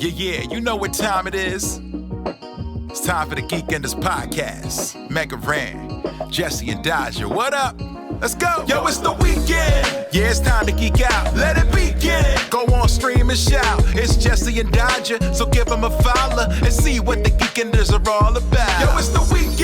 Yeah, you know what time it is. It's time for the Geekenders podcast. MegaRan, Jesse and Dodger, what up? Let's go. Yo, it's the weekend. Yeah, it's time to geek out. Let it begin. Go on, stream and shout. It's Jesse and Dodger, so give them a follow and see what the Geekenders are all about. Yo, it's the weekend.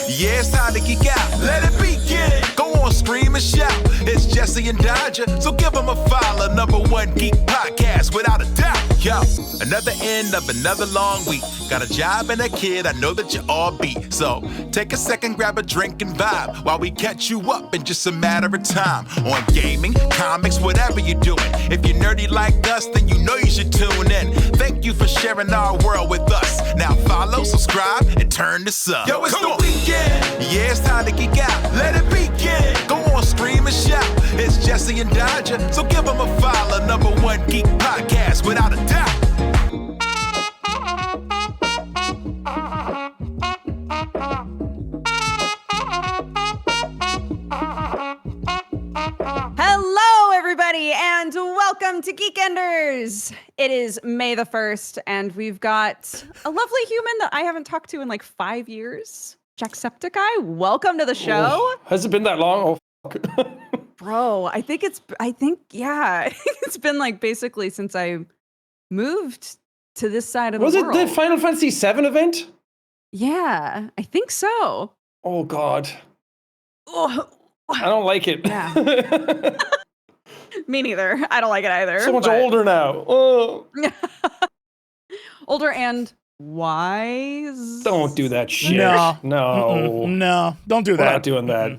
Yeah, it's time to geek out. Let it begin. Go on, stream and shout. It's Jesse and Dodger, so give them a follow. #1 geek podcast, without a doubt. Yo, another end of another long week. Got a job and a kid, I know that you all beat. So take a second, grab a drink and vibe while we catch you up in just a matter of time. On gaming, comics, whatever you're doing. If you're nerdy like us, then you know you should tune in. Thank you for sharing our world with us. Now follow, subscribe, and turn this up. Yo, it's the weekend. Yeah, it's time to geek out. Let it begin. Go on, scream and shout. It's Jesse and Dodger, so give them a follow. #1 geek podcast, without a doubt. Hello, everybody, and welcome to Geekenders. It is May the 1st, and we've got a lovely human that I haven't talked to in like 5 years. Jacksepticeye, welcome to the show. Oh, has it been that long? Oh, fuck. Bro, yeah. It's been like basically since I moved to this side of the world. Was it the Final Fantasy VII event? Yeah, I think so. Oh, God. Oh, I don't like it. Yeah. Me neither. I don't like it either. So much older now. Oh. Older and wise. Don't do that shit. No. No, Don't do we're that. not doing that.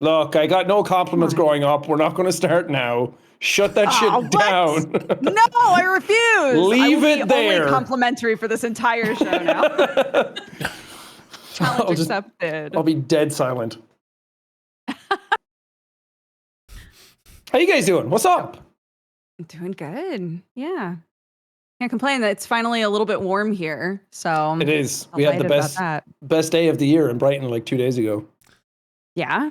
Look, I got no compliments growing up. We're not going to start now. Shut that shit down. No, I refuse. Leave I it will be there. only complimentary for this entire show now. Challenge accepted. I'll be dead silent. How you guys doing? What's up? Doing good. Yeah. Can't complain that it's finally a little bit warm here. So It is. I'm We had the delighted about that. best day of the year in Brighton like 2 days ago. Yeah.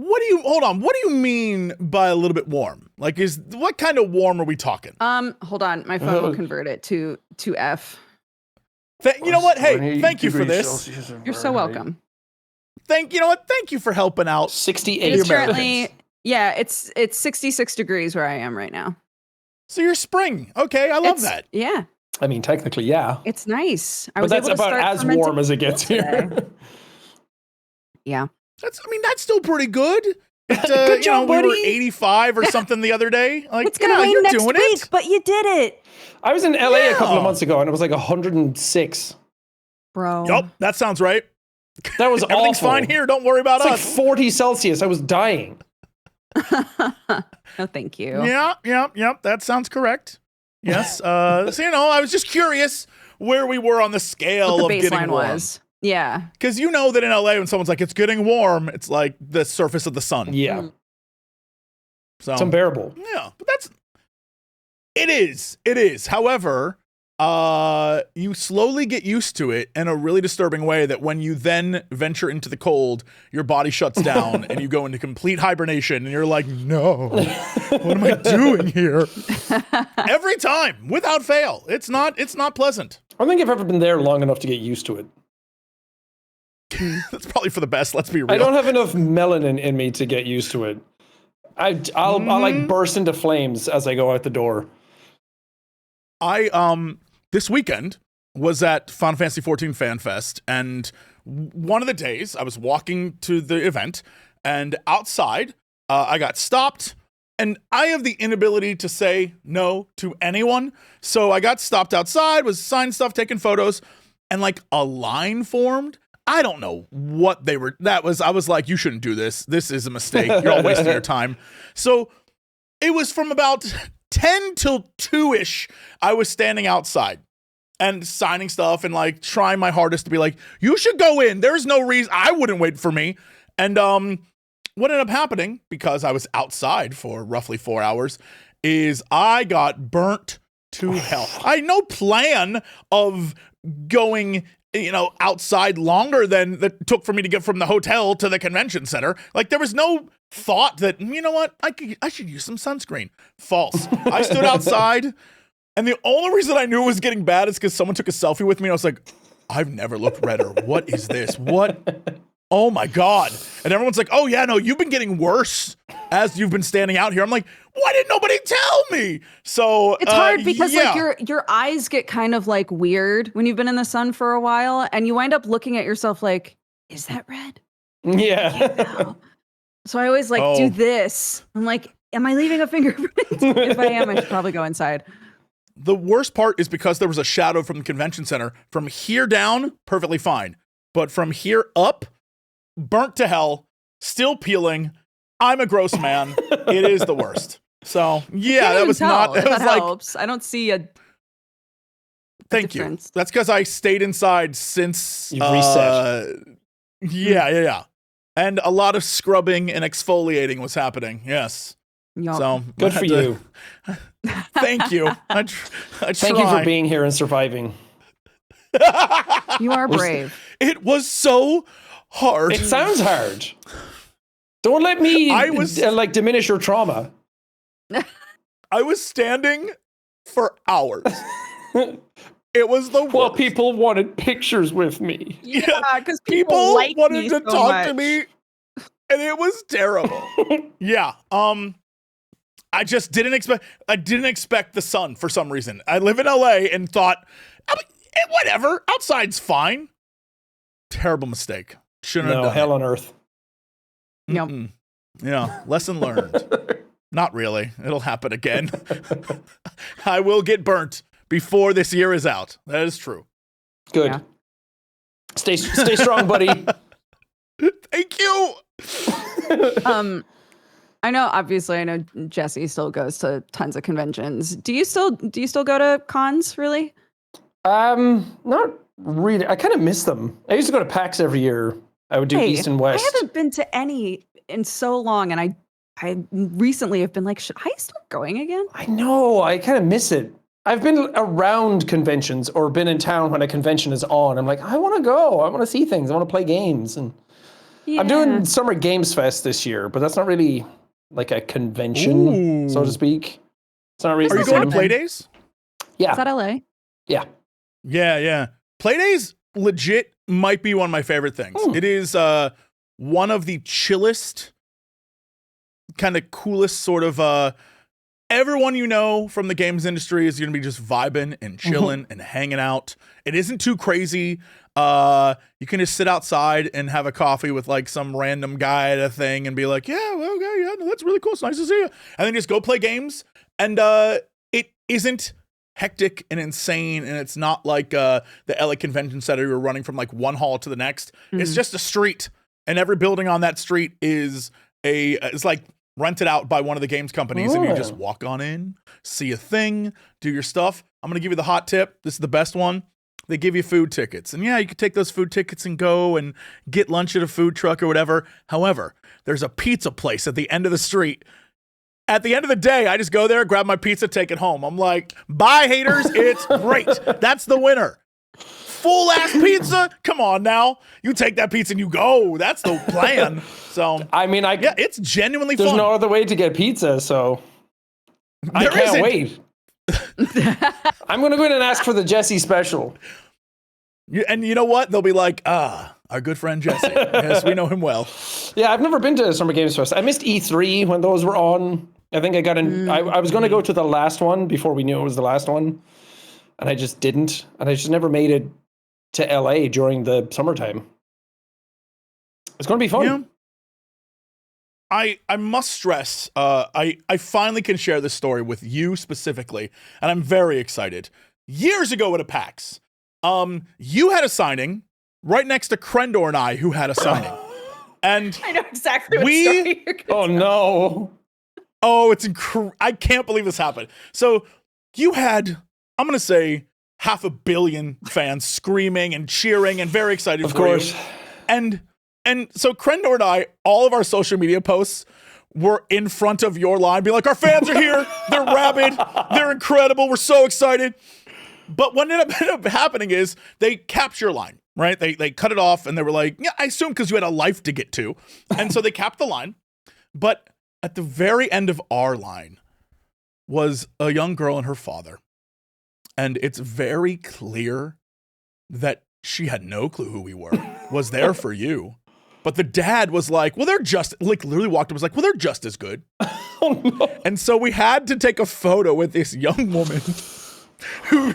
Hold on, what do you mean by a little bit warm? Like, what kind of warm are we talking? Hold on. My phone will convert it to F. You know what? Hey, thank you for this. You're so welcome. Thank you for helping out. 68. It's Americans. currently, yeah, it's 66 degrees where I am right now. So you're spring. Okay, I love that. Yeah. I mean, technically, yeah. It's nice. But that's about as warm as it gets here. Yeah. That's still pretty good. Good job, we were buddy. 85 or something the other day. Like, It's gonna rain you're next doing week, it. but you did it, I was in LA a couple of months ago and it was like 106. bro. Yup, that sounds right. That was Everything's awful. fine here. Don't worry about It's like us. 40 Celsius. I was dying. No, thank you. Yep. That sounds correct. Yes. So I was just curious where we were on the scale What the of getting baseline warm. was. Yeah. Because you know that in LA, when someone's like, it's getting warm, it's like the surface of the sun. Yeah. So It's unbearable. yeah, but it is. However, you slowly get used to it in a really disturbing way that when you then venture into the cold, your body shuts down and you go into complete hibernation and you're like, no, what am I doing here? Every time, without fail. It's not pleasant. I don't think I've ever been there long enough to get used to it. That's probably for the best. Let's be real. I don't have enough melanin in me to get used to it. I'll like burst into flames as I go out the door. This weekend was at Final Fantasy XIV Fan Fest, and one of the days I was walking to the event, and outside I got stopped, and I have the inability to say no to anyone, so I got stopped outside, was signing stuff, taking photos, and like a line formed. I don't know what they were. I was like, you shouldn't do this. This is a mistake. You're all wasting your time. So it was from about 10 till 2-ish. I was standing outside and signing stuff and like trying my hardest to be like, you should go in. There's no reason. I wouldn't wait for me. And what ended up happening, because I was outside for roughly 4 hours, is I got burnt to hell. I had no plan of going outside longer than it took for me to get from the hotel to the convention center. Like, there was no thought that, you know what, I should use some sunscreen. False. I stood outside, and the only reason I knew it was getting bad is because someone took a selfie with me, and I was like, I've never looked redder. What is this? What? Oh my God. And everyone's like, oh yeah, no, you've been getting worse as you've been standing out here. I'm like, why didn't nobody tell me? So it's hard because like your eyes get kind of like weird when you've been in the sun for a while, and you wind up looking at yourself like, is that red? Yeah. So I always like do this. I'm like, am I leaving a fingerprint? If I am, I should probably go inside. The worst part is because there was a shadow from the convention center. From here down, perfectly fine. But from here up, burnt to hell, still peeling. I'm a gross man. It is the worst. So yeah, that was not. It was like, helps. I don't see a. Thank you. That's because I stayed inside since you reset. Yeah. And a lot of scrubbing and exfoliating was happening. Yes. Yep. So good for you. Thank you. I Thank you for being here and surviving. You are brave. It was so hard. It sounds hard. Don't let me diminish your trauma. I was standing for hours. It was the worst. Well, people wanted pictures with me. Yeah, because people wanted to talk to me, and it was terrible. Yeah. I just didn't expect. I didn't expect the sun for some reason. I live in LA and thought, whatever, outside's fine. Terrible mistake. Shouldn't have done hell it. On earth. Yep. Yeah. Lesson learned. Not really. It'll happen again. I will get burnt before this year is out. That is true. Good. Yeah. Stay strong, buddy. Thank you. I know Jesse still goes to tons of conventions. Do you still go to cons, really? Not really. I kind of miss them. I used to go to PAX every year. I would do East and West. I haven't been to any in so long, and I recently have been like, should I start going again? I know. I kind of miss it. I've been around conventions or been in town when a convention is on. I'm like, I want to go. I want to see things. I want to play games. And I'm doing Summer Games Fest this year, but that's not really like a convention, so to speak. It's not really. Are you going to Playdays? Yeah. Is that LA? Yeah. Yeah. Playdays legit might be one of my favorite things. It is one of the chillest, kind of coolest sort of everyone you know from the games industry is going to be just vibing and chilling and hanging out. It isn't too crazy. You can just sit outside and have a coffee with like some random guy at a thing and be like, yeah, well, okay, yeah, no, that's really cool. It's nice to see you. And then just go play games. And it isn't hectic and insane. And it's not like the LA Convention Center you're running from like one hall to the next. It's just a street. And every building on that street is it's like rented out by one of the games companies, and you just walk on in, see a thing, do your stuff. I'm going to give you the hot tip. This is the best one. They give you food tickets. And yeah, you could take those food tickets and go and get lunch at a food truck or whatever. However, there's a pizza place at the end of the street. At the end of the day, I just go there, grab my pizza, take it home. I'm like, bye, haters. It's great. That's the winner. Full ass pizza. Come on now. You take that pizza and you go. That's the plan. So I mean, yeah, it's genuinely there's fun. There's no other way to get pizza, so I can't wait. I'm gonna go in and ask for the Jesse special. And you know what? They'll be like, our good friend Jesse. Yes, we know him well. Yeah, I've never been to Summer Games Fest. I missed E3 when those were on. I think I got in. I was going to go to the last one before we knew it was the last one, and I just didn't. And I just never made it to LA during the summertime. It's going to be fun. Yeah. I must stress, I finally can share this story with you specifically, and I'm very excited. Years ago at a PAX, you had a signing right next to Crendor and I, who had a signing. And I know exactly what story you're going to no. Oh, it's I can't believe this happened. So you had, I'm going to say, 500 million fans screaming and cheering and very excited of for course. You. And so Crendor and I, all of our social media posts were in front of your line, be like, our fans are here. They're rabid. They're incredible. We're so excited. But what ended up happening is they capped your line, right? They cut it off and they were like, yeah, I assume because you had a life to get to. And so they capped the line. But at the very end of our line was a young girl and her father. And it's very clear that she had no clue who we were, was there for you. But the dad was like, well, they're just, like literally walked up and was like, well, they're just as good. Oh, no. And so we had to take a photo with this young woman who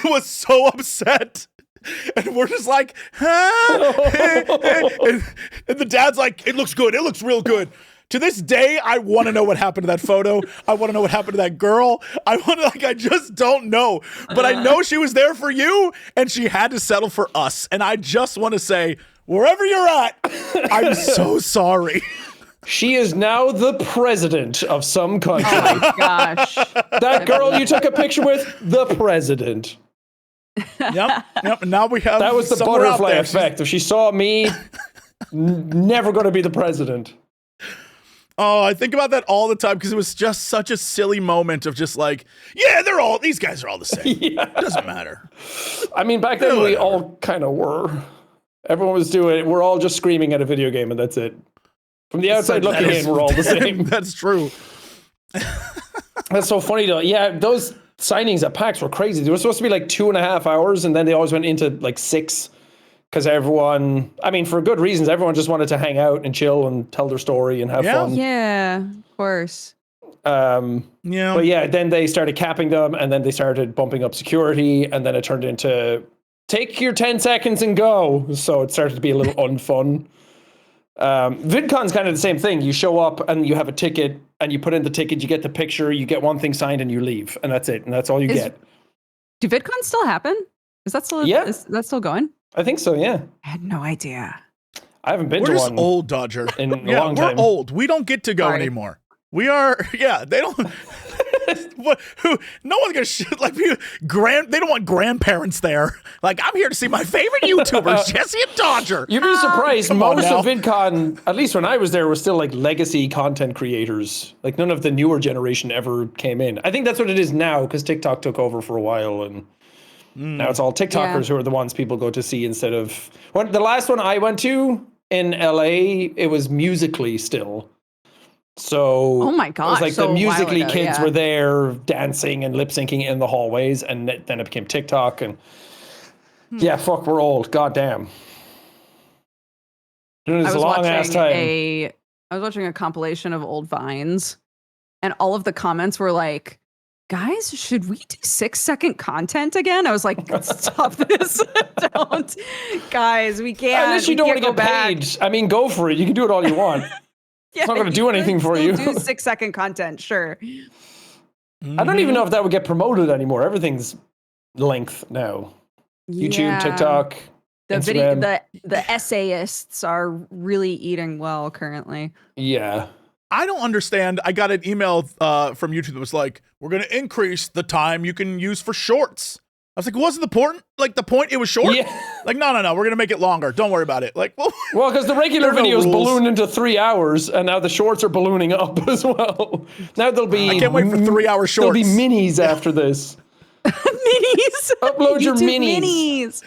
was so upset. And we're just like, huh? And the dad's like, it looks good. It looks real good. To this day, I want to know what happened to that photo. I want to know what happened to that girl. I just don't know. But I know she was there for you, and she had to settle for us. And I just want to say, wherever you're at, I'm so sorry. She is now the president of some country. Oh my gosh. That girl you took a picture with, the president. Yep. And now we have That was the someone out butterfly there. effect. If she saw me, never going to be the president. Oh, I think about that all the time because it was just such a silly moment of just like, yeah, these guys are all the same. Yeah. It doesn't matter. I mean, back then we all kind of were. Everyone was doing it. We're all just screaming at a video game and that's it. From the outside looking in, we're all the same. That's true. That's so funny though. Yeah, those signings at PAX were crazy. They were supposed to be like 2.5 hours and then they always went into like 6 because everyone, I mean, for good reasons, everyone just wanted to hang out and chill and tell their story and have fun. Yeah, of course. Yeah. But yeah, then they started capping them and then they started bumping up security and then it turned into take your 10 seconds and go. So it started to be a little unfun. VidCon's kind of the same thing. You show up and you have a ticket and you put in the ticket, you get the picture, you get one thing signed and you leave. And that's it. And that's all you get. Do VidCons still happen? Is that still, is that still going? I think so, yeah. I had no idea. I haven't been We're to just one old, Dodger. in a long time. We're old. We don't get to go anymore. We are, they don't. No one's gonna shit like they don't want grandparents there. Like, I'm here to see my favorite YouTubers, Jesse and Dodger. You'd be surprised. Most now. of VidCon, at least when I was there, was still like legacy content creators. Like none of the newer generation ever came in. I think that's what it is now because TikTok took over for a while and now it's all TikTokers who are the ones people go to see instead of the last one I went to in LA. It was Musically still. So oh my it gosh, was like so the Musically ago, kids were there dancing and lip syncing in the hallways, and then it became TikTok. And yeah, fuck, we're old. Goddamn. It was a long ass time. I was watching a compilation of old Vines, and all of the comments were like, guys, should we do 6-second content again? I was like, stop this. Don't. Guys, we can't. Unless you don't want to get paid. I mean, go for it. You can do it all you want. It's not going to do anything for you. Do 6-second content, sure. I don't even know if that would get promoted anymore. Everything's length now. YouTube, TikTok, Instagram. The essayists are really eating well currently. Yeah. I don't understand. I got an email from YouTube that was like, we're going to increase the time you can use for shorts. I was like, wasn't the point it was short? Yeah. Like, no, we're going to make it longer. Don't worry about it. Like, well, because the regular videos balloon into 3 hours, and now the shorts are ballooning up as well. Now there'll be... I can't wait for 3-hour shorts. There'll be minis after this. Minis! Upload your minis.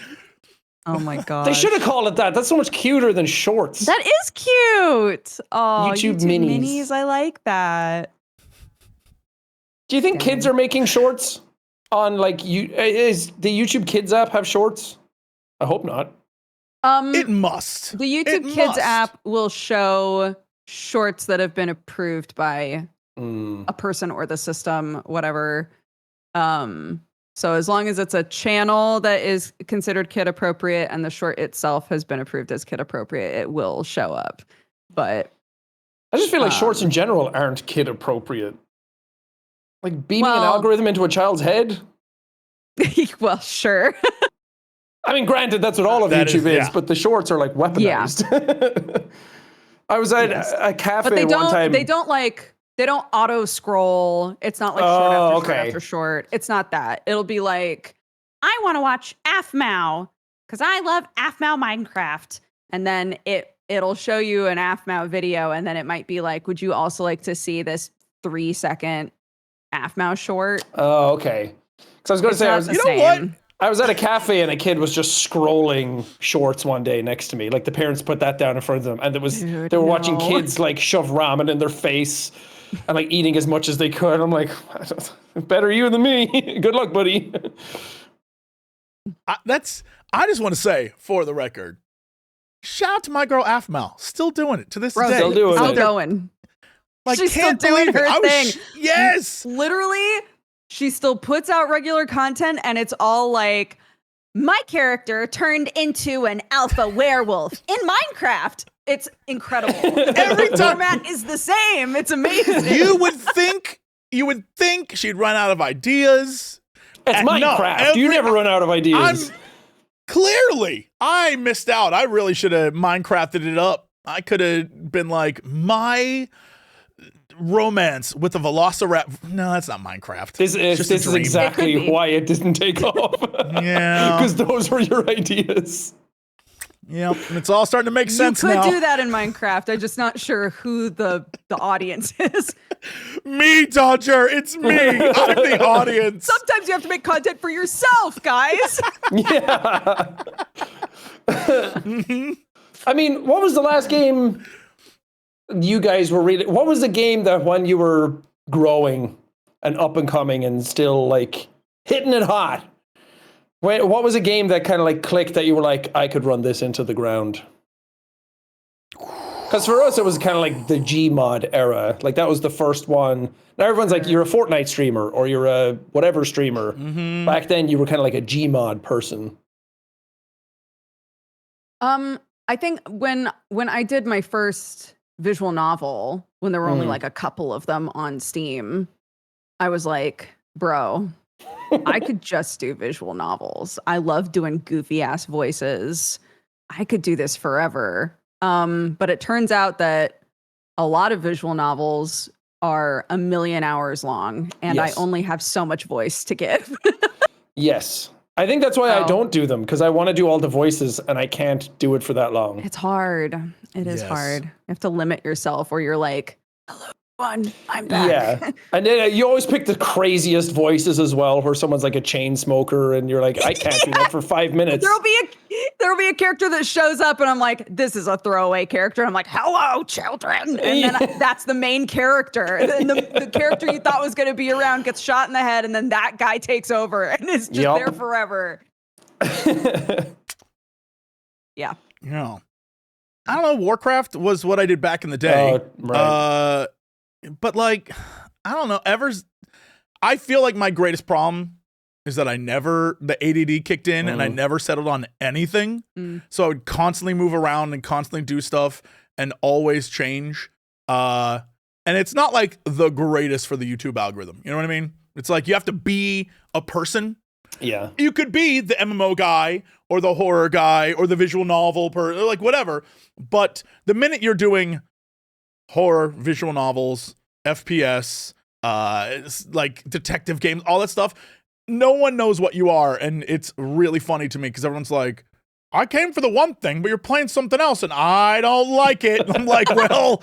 Oh my god. They should have called it that. That's so much cuter than shorts. That is cute. Oh, YouTube minis. I like that. Do you think kids are making shorts on is the YouTube Kids app have shorts? I hope not. It must. The YouTube Kids app will show shorts that have been approved by a person or the system, whatever. So as long as it's a channel that is considered kid appropriate and the short itself has been approved as kid appropriate, it will show up. But I just feel like shorts in general aren't kid appropriate. Like beaming an algorithm into a child's head? Well, sure. I mean, granted, that's what all of YouTube is, but the shorts are like weaponized. Yeah. I was at a cafe one time. They don't auto scroll. It's not like short after short. It's not that. It'll be like, I want to watch AFMAO because I love AFMAO Minecraft. And then it'll show you an AFMAO video. And then it might be like, would you also like to see this 3-second AFMAO short? Oh, okay. Because I was going to say, you know what? I was at a cafe and a kid was just scrolling shorts one day next to me. Like the parents put that down in front of them, and they were watching kids like shove ramen in their face and like eating as much as they could. I'm like, better you than me. Good luck, buddy. I just want to say, for the record, shout out to my girl Afmal, still doing it to this day. Still doing Still it. going. Like, She's can't still doing believe it. her thing. Yes. Literally, she still puts out regular content, and it's all like, my character turned into an alpha werewolf in Minecraft. It's incredible. Every format is the same. It's amazing. You would think she'd run out of ideas. It's Minecraft. You never run out of ideas. Clearly, I missed out. I really should have Minecrafted it up. I could have been like, my romance with a velociraptor. No, that's not Minecraft. This is exactly why it didn't take off. Yeah. Because those were your ideas. Yep. It's all starting to make sense now. You could do that in Minecraft. I'm just not sure who the audience is. Me, Dodger. It's me. I'm the audience. Sometimes you have to make content for yourself, guys. Yeah. I mean, what was the last game you guys were really... What was the game that when you were growing and up and coming and still like hitting it hot? What was a game that kind of like clicked that you were like, I could run this into the ground? Because for us, it was kind of like the Gmod era. Like that was the first one. Now everyone's like, you're a Fortnite streamer or you're a whatever streamer. Mm-hmm. Back then, you were kind of like a Gmod person. I think when I did my first visual novel, when there were only like a couple of them on Steam, I was like, bro, I could just do visual novels. I love doing goofy ass voices. I could do this forever. But it turns out that a lot of visual novels are 1 million hours long, and yes. I only have so much voice to give. Yes. I think that's why I don't do them, because I want to do all the voices and I can't do it for that long. It's hard. It is hard. You have to limit yourself, or you're like, hello, everyone, I'm back. Yeah. And then you always pick the craziest voices as well, where someone's like a chain smoker and you're like, I can't do that for 5 minutes. There'll be a character that shows up and I'm like, this is a throwaway character. And I'm like, hello, children. And then that's the main character. And the character you thought was going to be around gets shot in the head, and then that guy takes over and is just there forever. Yeah. No. I don't know. Warcraft was what I did back in the day. Right. But like, I don't know. I feel like my greatest problem is that the ADD kicked in and I never settled on anything. So I would constantly move around and constantly do stuff and always change. And it's not like the greatest for the YouTube algorithm. You know what I mean? It's like you have to be a person. Yeah. You could be the MMO guy or the horror guy or the visual novel like whatever. But the minute you're doing horror, visual novels, FPS, like detective games, all that stuff, no one knows what you are. And it's really funny to me because everyone's like, I came for the one thing, but you're playing something else and I don't like it. I'm like, well,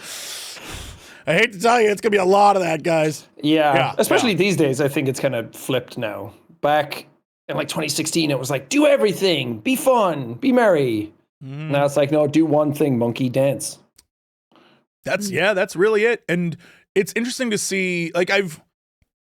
I hate to tell you, it's going to be a lot of that, guys. Yeah. Especially these days, I think it's kind of flipped now. Back in like 2016, it was like, do everything, be fun, be merry. Now it's like, no, do one thing, monkey, dance. That's really it. And it's interesting to see, like, I've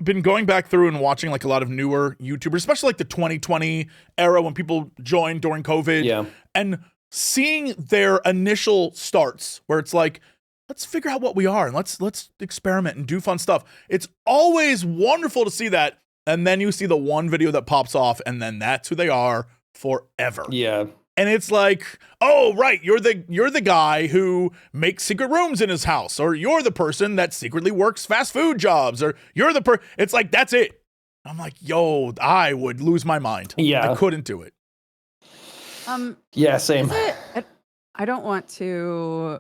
been going back through and watching like a lot of newer YouTubers, especially like the 2020 era when people joined during COVID, and seeing their initial starts where it's like, let's figure out what we are and let's experiment and do fun stuff. It's always wonderful to see that. And then you see the one video that pops off and then that's who they are forever. Yeah. And it's like, oh, right, you're the guy who makes secret rooms in his house, or you're the person that secretly works fast food jobs, or you're the it's like, that's it. I'm like, yo, I would lose my mind. Yeah. I couldn't do it. Yeah, same. I don't want to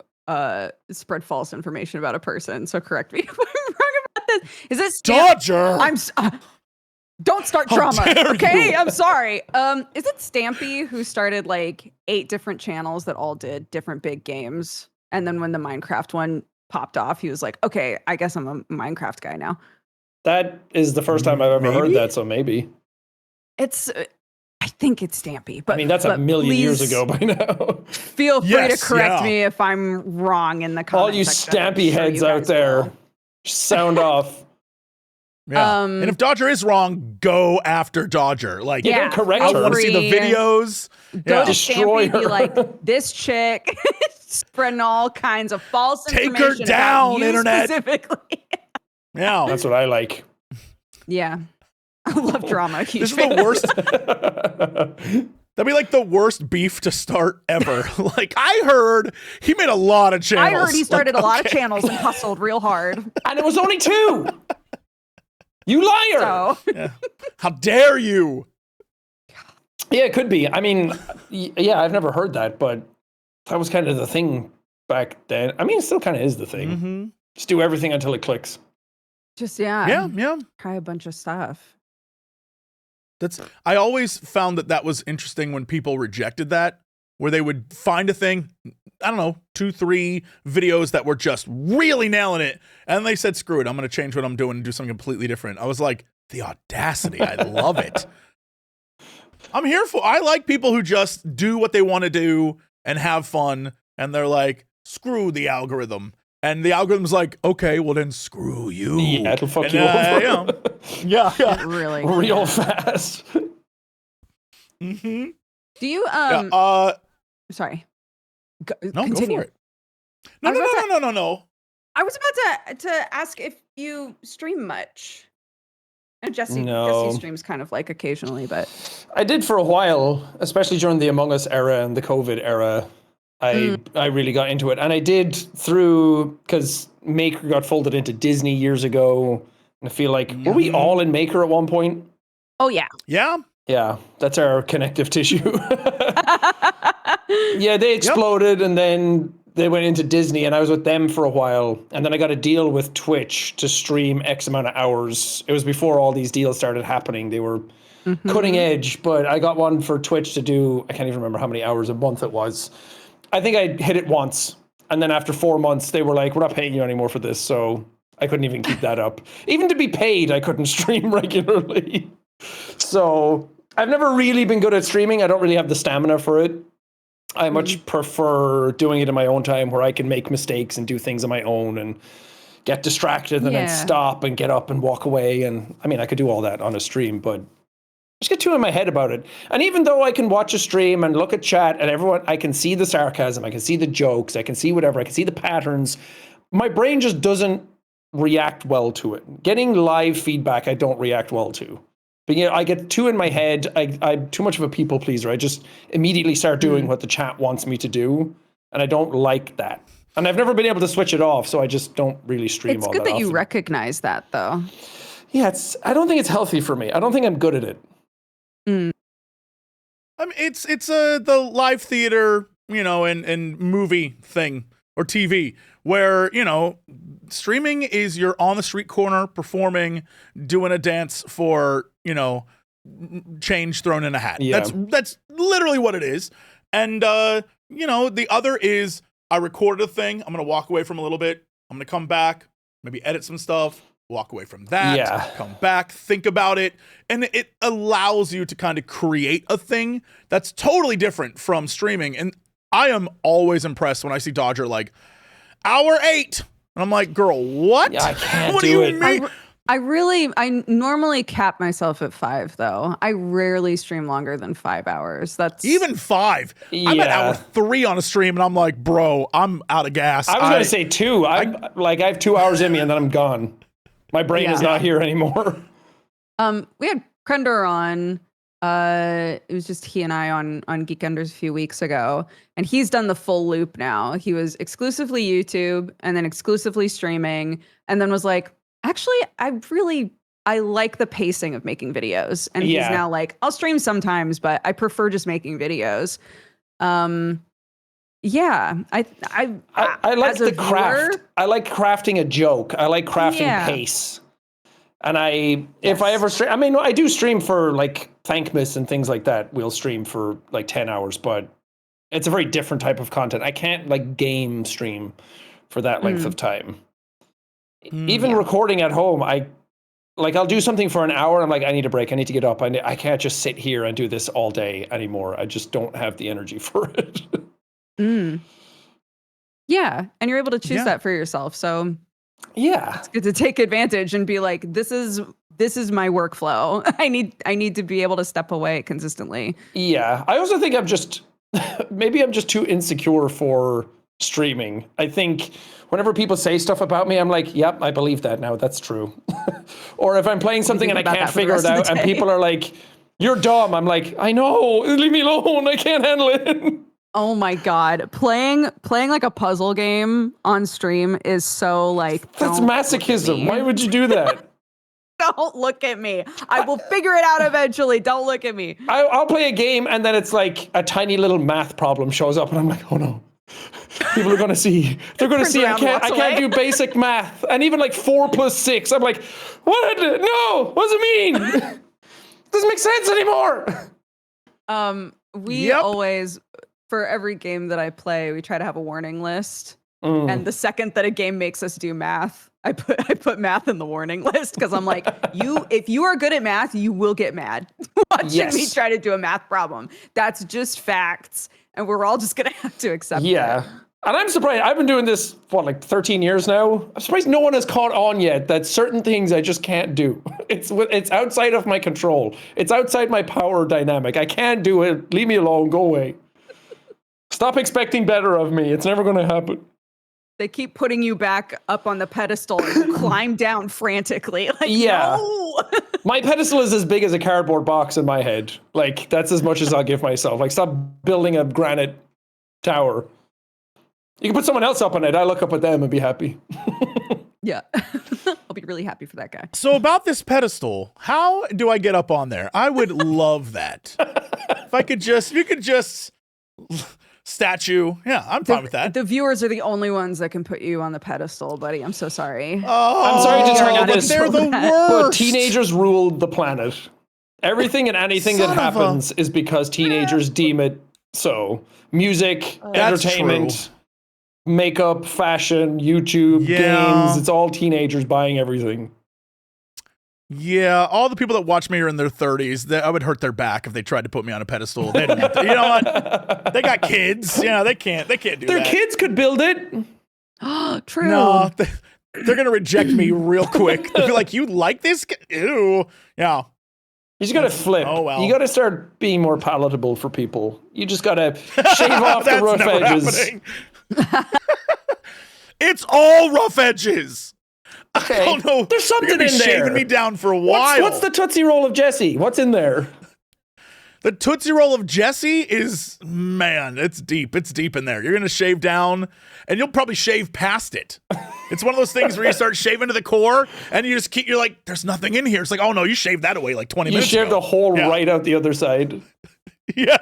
spread false information about a person, so correct me if I'm wrong about this. Is this Dodger? Don't start drama, okay? I'm sorry. Is it Stampy who started like 8 different channels that all did different big games? And then when the Minecraft one popped off, he was like, okay, I guess I'm a Minecraft guy now. That is the first time I've ever heard that, so maybe. It's, I think it's Stampy, but I mean, that's a million years ago by now. Feel free to correct me if I'm wrong in the comments. All you Stampy heads out there, sound off. Yeah. And if Dodger is wrong, go after Dodger. Like, don't correct her. I want to see the videos. Go to Stampy, be like, this chick spreading all kinds of false information. Take her down, about you internet. Specifically. Yeah, that's what I like. Yeah, I love drama. This is the worst. That'd be like the worst beef to start ever. Like, I heard he made a lot of channels. I heard he started a lot of channels and hustled real hard. And it was only 2. You liar! So. Yeah. How dare you? Yeah, it could be. I mean, yeah, I've never heard that, but that was kind of the thing back then. I mean, it still kind of is the thing. Mm-hmm. Just do everything until it clicks. Just, Yeah. try a bunch of stuff. I always found that was interesting when people rejected that, where they would find a thing, I don't know, 2, 3 videos that were just really nailing it. And they said, screw it, I'm going to change what I'm doing and do something completely different. I was like, the audacity. I love it. I like people who just do what they want to do and have fun. And they're like, screw the algorithm. And the algorithm's like, okay, well then screw you. Yeah, it'll fuck you over. Yeah. Really. Real fast. Mm-hmm. Do you, sorry. No, continue. go for it. No. I was about to ask if you stream much. And Jesse streams kind of like occasionally, but I did for a while, especially during the Among Us era and the COVID era. I really got into it, and I did because Maker got folded into Disney years ago, and I feel like were we all in Maker at one point? Oh yeah. Yeah, that's our connective tissue. Yeah, they exploded, and then they went into Disney, and I was with them for a while, and then I got a deal with Twitch to stream X amount of hours. It was before all these deals started happening. They were cutting edge, but I got one for Twitch to do, I can't even remember how many hours a month it was. I think I hit it once, and then after 4 months, they were like, we're not paying you anymore for this, so I couldn't even keep that up. Even to be paid, I couldn't stream regularly. So I've never really been good at streaming. I don't really have the stamina for it. I much prefer doing it in my own time where I can make mistakes and do things on my own and get distracted and then stop and get up and walk away. And I mean, I could do all that on a stream, but I just get too in my head about it. And even though I can watch a stream and look at chat and everyone, I can see the sarcasm, I can see the jokes, I can see whatever, I can see the patterns. My brain just doesn't react well to it. Getting live feedback, I don't react well to. But I get too in my head. I'm too much of a people pleaser. I just immediately start doing what the chat wants me to do. And I don't like that. And I've never been able to switch it off, so I just don't really stream all that often. It's good that you recognize that, though. Yeah, I don't think it's healthy for me. I don't think I'm good at it. I mean, it's the live theater, and movie thing or TV where, streaming is you're on the street corner performing, doing a dance for, change thrown in a hat. Yeah. That's literally what it is. And, the other is I recorded a thing. I'm going to walk away from a little bit. I'm going to come back, maybe edit some stuff, walk away from that, come back, think about it. And it allows you to kind of create a thing that's totally different from streaming. And I am always impressed when I see Dodger like hour 8. And I'm like, girl, what? Yeah, I can't what do do it. you mean? I normally cap myself at 5 though. I rarely stream longer than 5 hours. That's even 5. I'm at hour 3 on a stream and I'm like, bro, I'm out of gas. I was going to say 2. I have 2 hours in me and then I'm gone. My brain is not here anymore. We had Crendor on. It was just he and I on Geekenders a few weeks ago, and he's done the full loop now. He was exclusively YouTube and then exclusively streaming, and then was like, actually, I like the pacing of making videos. And he's now like, I'll stream sometimes, but I prefer just making videos. I like the craft. I like crafting a joke. I like crafting pace. And if I ever stream, I do stream for like Thankmas and things like that. We'll stream for like 10 hours, but it's a very different type of content. I can't like game stream for that length of time. Even recording at home, I like I'll do something for an hour. I'm like, I need a break. I need to get up. I can't just sit here and do this all day anymore. I just don't have the energy for it. Yeah, and you're able to choose that for yourself. So yeah, it's good to take advantage and be like, this is my workflow. I need to be able to step away consistently. Yeah, I also think maybe I'm just too insecure for streaming. I think whenever people say stuff about me, I'm like, yep, I believe that now. That's true. Or if I'm playing something and I can't figure it out and people are like, you're dumb. I'm like, I know, leave me alone. I can't handle it. Oh my God. Playing like a puzzle game on stream is so like, that's masochism. Why would you do that? Don't look at me. I will figure it out eventually. Don't look at me. I'll play a game and then it's like a tiny little math problem shows up and I'm like, oh no. People are going to see. They're going to see I can't do basic math. And even like 4 + 6. I'm like, what? No, what does it mean? It doesn't make sense anymore. We always, for every game that I play, we try to have a warning list. And the second that a game makes us do math, I put math in the warning list because I'm like, if you are good at math, you will get mad watching me try to do a math problem. That's just facts. And we're all just going to have to accept it. Yeah. And I'm surprised. I've been doing this, like 13 years now? I'm surprised no one has caught on yet that certain things I just can't do. It's outside of my control. It's outside my power dynamic. I can't do it. Leave me alone. Go away. Stop expecting better of me. It's never going to happen. They keep putting you back up on the pedestal and you climb down frantically. Like, no! My pedestal is as big as a cardboard box in my head. Like, that's as much as I'll give myself. Like, stop building a granite tower. You can put someone else up on it. I look up at them and be happy. Yeah. I'll be really happy for that guy. So about this pedestal, how do I get up on there? I would love that. If you could just statue. Yeah, I'm fine with that. The viewers are the only ones that can put you on the pedestal, buddy. I'm so sorry. I'm sorry to tell you this, they're the worst. But teenagers ruled the planet. Everything and anything that happens is because teenagers deem it so. Music, entertainment, makeup, fashion, YouTube, games. It's all teenagers buying everything. Yeah, all the people that watch me are in their 30s. I would hurt their back if they tried to put me on a pedestal. They don't. You know what? They got kids. Yeah, they can't do that. Their kids could build it. True. No, they're gonna reject me real quick. They'll be like, "You like this? Ew." Yeah. You just gotta flip. Oh well. You gotta start being more palatable for people. You just gotta shave off the rough edges. It's all rough edges. Okay. I don't know. There's something in there. Shaving me down for a while. What's the Tootsie Roll of Jesse? What's in there? The Tootsie Roll of Jesse is, man, it's deep. It's deep in there. You're going to shave down, and you'll probably shave past it. It's one of those things where you start shaving to the core, and you just keep, you're like, there's nothing in here. It's like, oh no, you shaved that away like 20 minutes ago. You shaved the whole right out the other side. Yeah.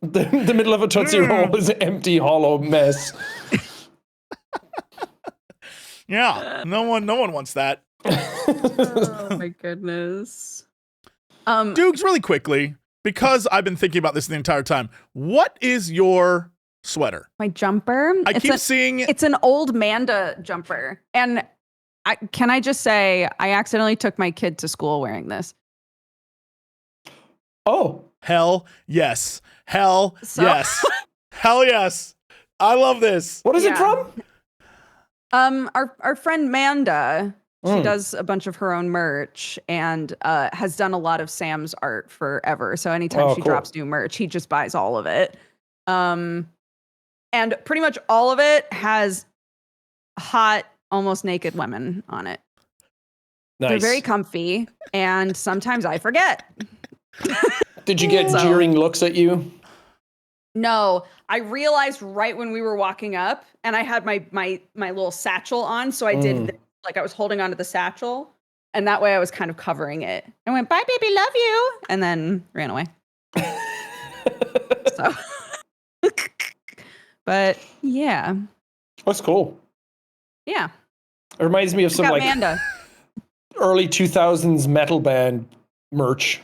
The middle of a Tootsie Roll is an empty, hollow mess. Yeah, no one wants that. Oh my goodness. Dukes, really quickly, because I've been thinking about this the entire time. What is your sweater? My jumper? I keep seeing it's an old Manda jumper. And can I just say, I accidentally took my kid to school wearing this. Oh. Hell yes. Hell yes. Hell yes. I love this. What is it from? Our friend Manda, she does a bunch of her own merch and has done a lot of Sam's art forever. So anytime she drops new merch, he just buys all of it. And pretty much all of it has hot, almost naked women on it. Nice. They're very comfy, and sometimes I forget. Did you get jeering looks at you? No, I realized right when we were walking up, and I had my little satchel on, so I did like I was holding onto the satchel, and that way I was kind of covering it. I went, "Bye, baby, love you," and then ran away. So, but yeah, that's cool. Yeah, it reminds me of some like Manda. Early 2000s metal band merch.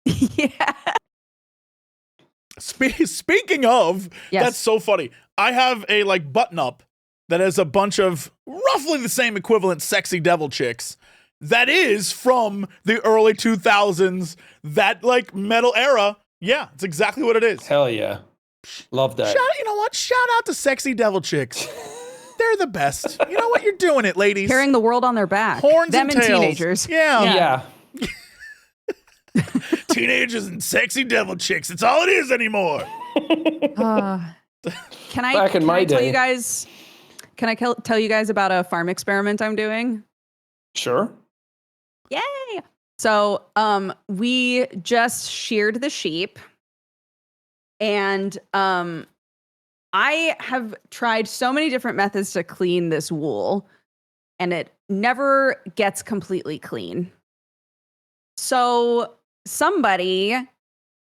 Yeah. Speaking of, that's so funny. I have a like button up that has a bunch of roughly the same equivalent sexy devil chicks that is from the early 2000s, that like metal era. Yeah, it's exactly what it is. Hell yeah. Love that. You know what? Shout out to sexy devil chicks. They're the best. You know what? You're doing it, ladies. Carrying the world on their back. Horns Them and and tails. teenagers. Yeah. Yeah. Teenagers and sexy devil chicks. It's all it is anymore. Can I Back in my tell day. you guys? Can I tell you guys about a farm experiment I'm doing? Sure. Yay! So, we just sheared the sheep, and I have tried so many different methods to clean this wool, and it never gets completely clean. So somebody,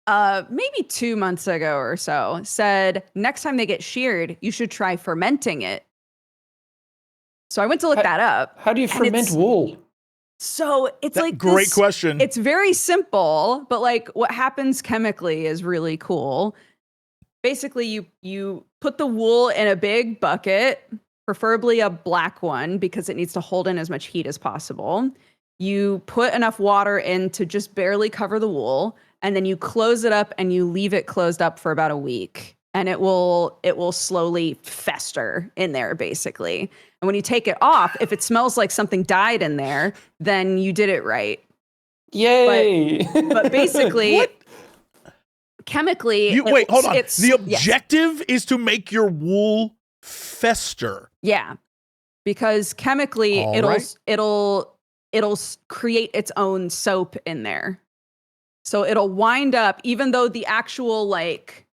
maybe 2 months ago or so, said next time they get sheared, you should try fermenting it. So I went to look that up. How do you ferment wool? So it's like great question. It's very simple, but like what happens chemically is really cool. Basically, you put the wool in a big bucket, preferably a black one, because it needs to hold in as much heat as possible. You put enough water in to just barely cover the wool, and then you close it up and you leave it closed up for about a week. And it will slowly fester in there, basically. And when you take it off, if it smells like something died in there, then you did it right. Yay! But basically, chemically, Wait, hold on. The yes. objective is to make your wool fester. Yeah, because chemically, All it'll create its own soap in there. So it'll wind up, even though the actual like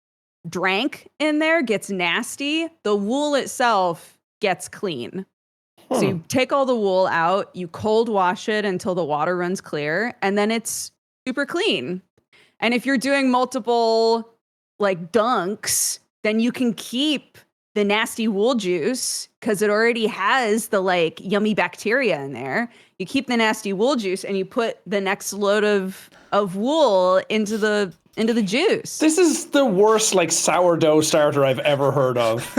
drank in there gets nasty, the wool itself gets clean. So you take all the wool out, you cold wash it until the water runs clear, and then it's super clean. And if you're doing multiple like dunks, then you can keep the nasty wool juice because it already has the like yummy bacteria in there. You keep the nasty wool juice and you put the next load of wool into the juice. This is the worst like sourdough starter I've ever heard of.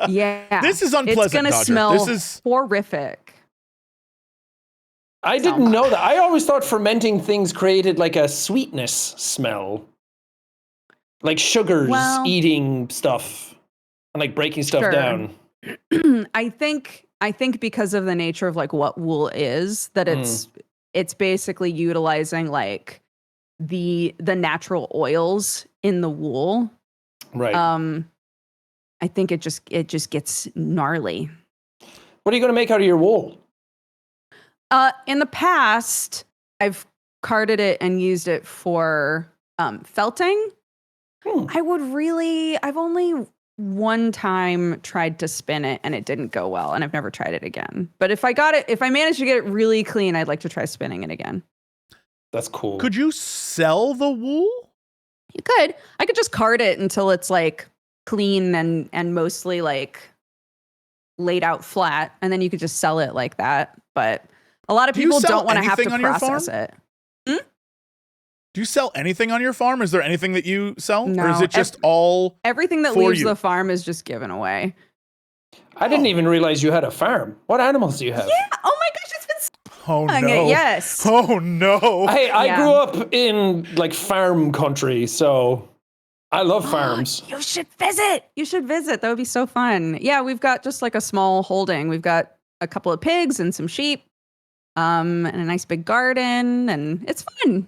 Yeah. This is unpleasant, It's going to Dodger. smell This is horrific. I didn't know that. I always thought fermenting things created like a sweetness smell. Like sugars eating stuff and like breaking stuff down. I think because of the nature of like what wool is, that it's basically utilizing like the natural oils in the wool. Right. I think it just gets gnarly. What are you going to make out of your wool? In the past, I've carded it and used it for felting. I've only one time tried to spin it and it didn't go well, and I've never tried it again. But if I managed to get it really clean, I'd like to try spinning it again. That's cool. Could you sell the wool? You could. I could just card it until it's like clean and mostly like laid out flat, and then you could just sell it like that. But a lot of people don't want to have to process it. Do you sell anything on your farm? Is there anything that you sell? No, or is it just all everything that leaves the farm is just given away? I didn't even realize you had a farm. What animals do you have? Yeah. Oh my gosh, it's been Oh no. Yes. Oh no. Hey, I grew up in like farm country, so I love farms. You should visit. That would be so fun. Yeah, we've got just like a small holding. We've got a couple of pigs and some sheep, and a nice big garden, and it's fun.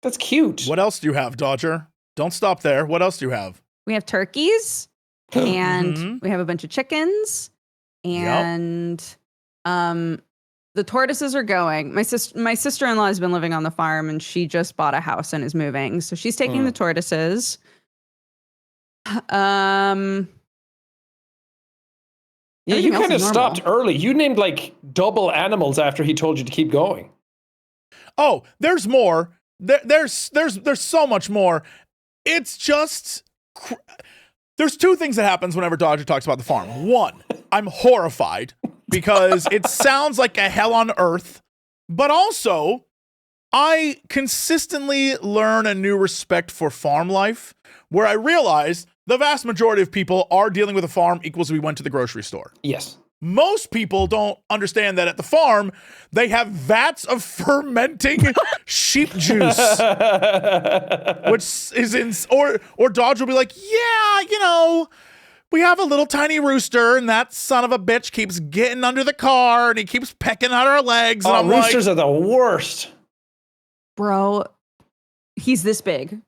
That's cute. What else do you have, Dodger? Don't stop there. What else do you have? We have turkeys, and we have a bunch of chickens, and the tortoises are going. My sister-in-law has been living on the farm, and she just bought a house and is moving, so she's taking the tortoises. Yeah, you kind of stopped early. You named like double animals after he told you to keep going. Oh, there's more. There's so much more. It's just there's two things that happens whenever Dodger talks about the farm. One, I'm horrified because it sounds like a hell on earth, but also I consistently learn a new respect for farm life where I realize the vast majority of people are dealing with a farm equals we went to the grocery store. Yes. most people don't understand that at the farm, they have vats of fermenting sheep juice, which is in, or Dodge will be like, yeah, you know, we have a little tiny rooster and that son of a bitch keeps getting under the car and he keeps pecking at our legs. And I'm roosters like, are the worst. Bro, he's this big.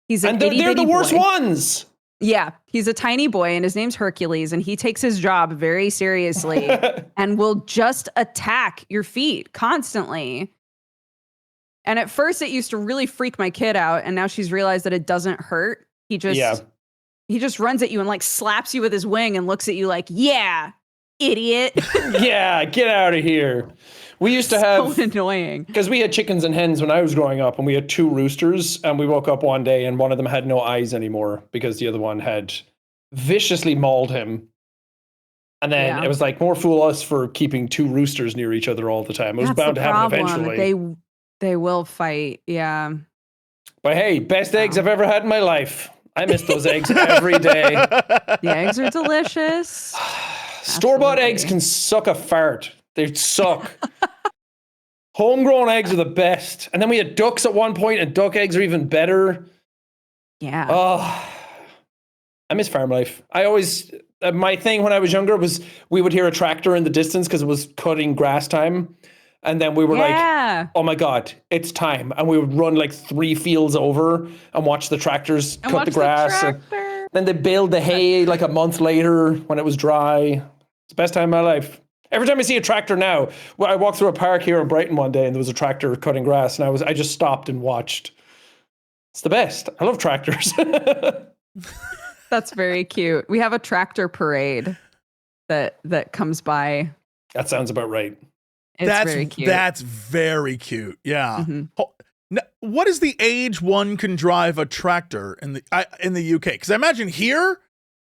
He's an and they're the worst ones. Yeah, he's a tiny boy and his name's Hercules and he takes his job very seriously and will just attack your feet constantly. And at first it used to really freak my kid out and now she's realized that it doesn't hurt. He just runs at you and like slaps you with his wing and looks at you like, yeah, idiot. Yeah, get out of here. We used to have so annoying because we had chickens and hens when I was growing up, and we had 2 roosters, and we woke up one day and one of them had no eyes anymore because the other one had viciously mauled him. And then it was like, more fool us for keeping 2 roosters near each other all the time. It was bound to happen eventually. They will fight, yeah. But hey, best eggs I've ever had in my life. I miss those eggs every day. The eggs are delicious. Store-bought eggs can suck a fart. They suck. Homegrown eggs are the best. And then we had ducks at one point, and duck eggs are even better. Yeah. Oh, I miss farm life. I always, my thing when I was younger was we would hear a tractor in the distance because it was cutting grass time. And then we were like, oh my God, it's time. And we would run like 3 fields over and watch the tractors cut the grass. And then they baled the hay like a month later when it was dry. It's the best time of my life. Every time I see a tractor now, I walked through a park here in Brighton one day and there was a tractor cutting grass and I just stopped and watched. It's the best. I love tractors. That's very cute. We have a tractor parade that comes by. That sounds about right. It's very cute. That's very cute. Yeah. Mm-hmm. Now, what is the age one can drive a tractor in the UK? Because I imagine here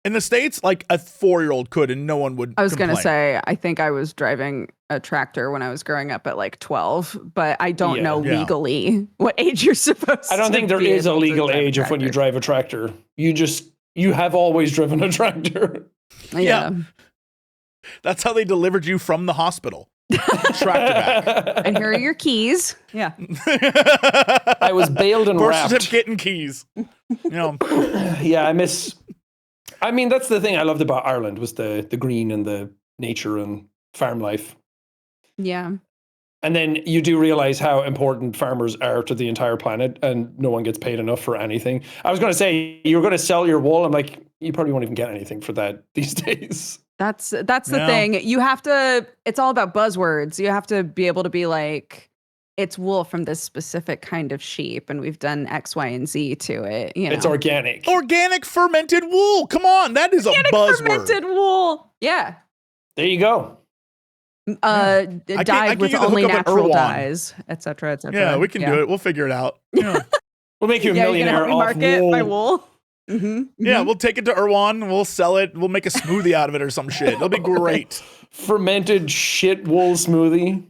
in the States, like a 4-year-old could and no one would I was complain. going to say, I think I was driving a tractor when I was growing up at like 12, but I don't know legally what age you're supposed to. I don't think there is a legal age of when you drive a tractor. You have always driven a tractor. Yeah. That's how they delivered you from the hospital. Tractor back. And here are your keys. Yeah. I was bailed and birth wrapped. certificate and keys. You know. Yeah, I mean, that's the thing I loved about Ireland was the green and the nature and farm life. Yeah. And then you do realize how important farmers are to the entire planet and no one gets paid enough for anything. I was going to say, you're going to sell your wool. I'm like, you probably won't even get anything for that these days. That's the thing. You have to, it's all about buzzwords. You have to be able to be like, it's wool from this specific kind of sheep, and we've done X, Y, and Z to it. You know? It's organic. Organic fermented wool. Come on, that is organic a buzzword. Fermented wool. Yeah. There you go. Dyed with only natural dyes, etc., etc. Yeah, we can do it. We'll figure it out. Yeah. We'll make you a millionaire off wool. By wool. Mm-hmm. Yeah, we'll take it to Irwan. We'll sell it. We'll make a smoothie out of it or some shit. It'll be great. Fermented shit wool smoothie.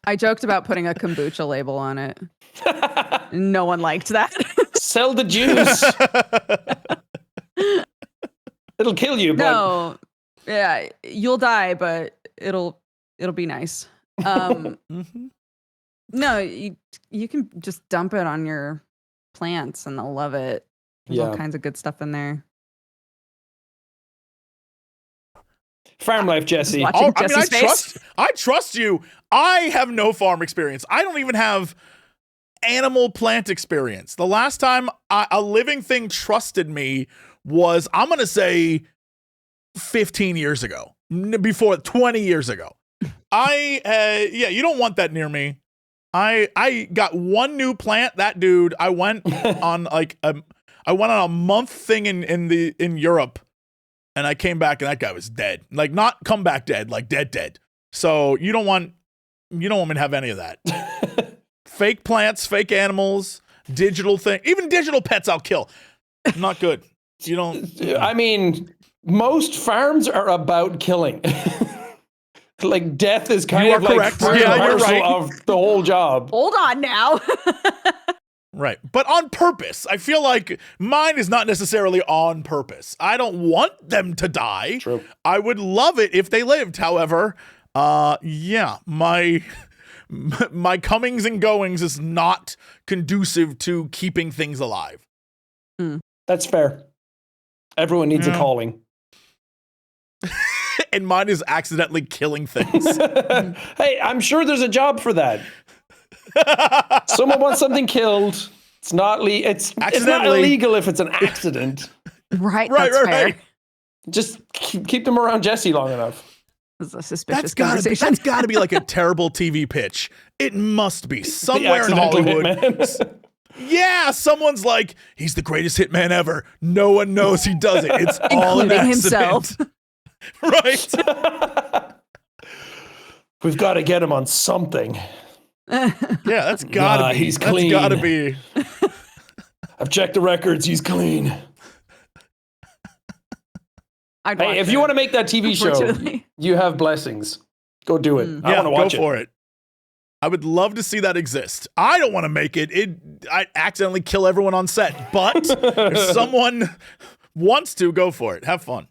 I joked about putting a kombucha label on it. No one liked that. Sell the juice. It'll kill you, but no. Yeah, you'll die, but it'll be nice. No, you can just dump it on your plants and they'll love it. There's all kinds of good stuff in there. Farm life, Jesse. I trust you. I have no farm experience. I don't even have animal plant experience. The last time a living thing trusted me was, I'm going to say 15 years ago, before 20 years ago. You don't want that near me. I got one new plant. That dude, I went on a month thing in Europe, and I came back and that guy was dead. Like, not come back dead, like dead. So you don't want me to have any of that. Fake plants, fake animals, digital thing, even digital pets I'll kill. Not good. You don't. I mean, most farms are about killing. Like, death is kind of like correct. Yeah, you're right. Of the whole job. Hold on now. Right. But on purpose. I feel like mine is not necessarily on purpose. I don't want them to die. True. I would love it if they lived. However, yeah, my comings and goings is not conducive to keeping things alive. That's fair. Everyone needs a calling. And mine is accidentally killing things. Hey, I'm sure there's a job for that. Someone wants something killed. It's not it's not illegal if it's an accident. Right, that's fair. Right. Just keep them around Jesse long enough. This is a suspicious That's conversation. gotta be like a terrible TV pitch. It must be somewhere in Hollywood. Yeah, someone's like, he's the greatest hitman ever. No one knows he does it. It's all an Including accident. himself. Right. We've got to get him on something. Yeah, that's gotta be. He's clean. That's gotta be. I've checked the records. He's clean. Hey, if you want to make that TV show, you have blessings. Go do it. I want to watch it. Go for it. I would love to see that exist. I don't want to make it. I accidentally kill everyone on set. But if someone wants to, go for it. Have fun.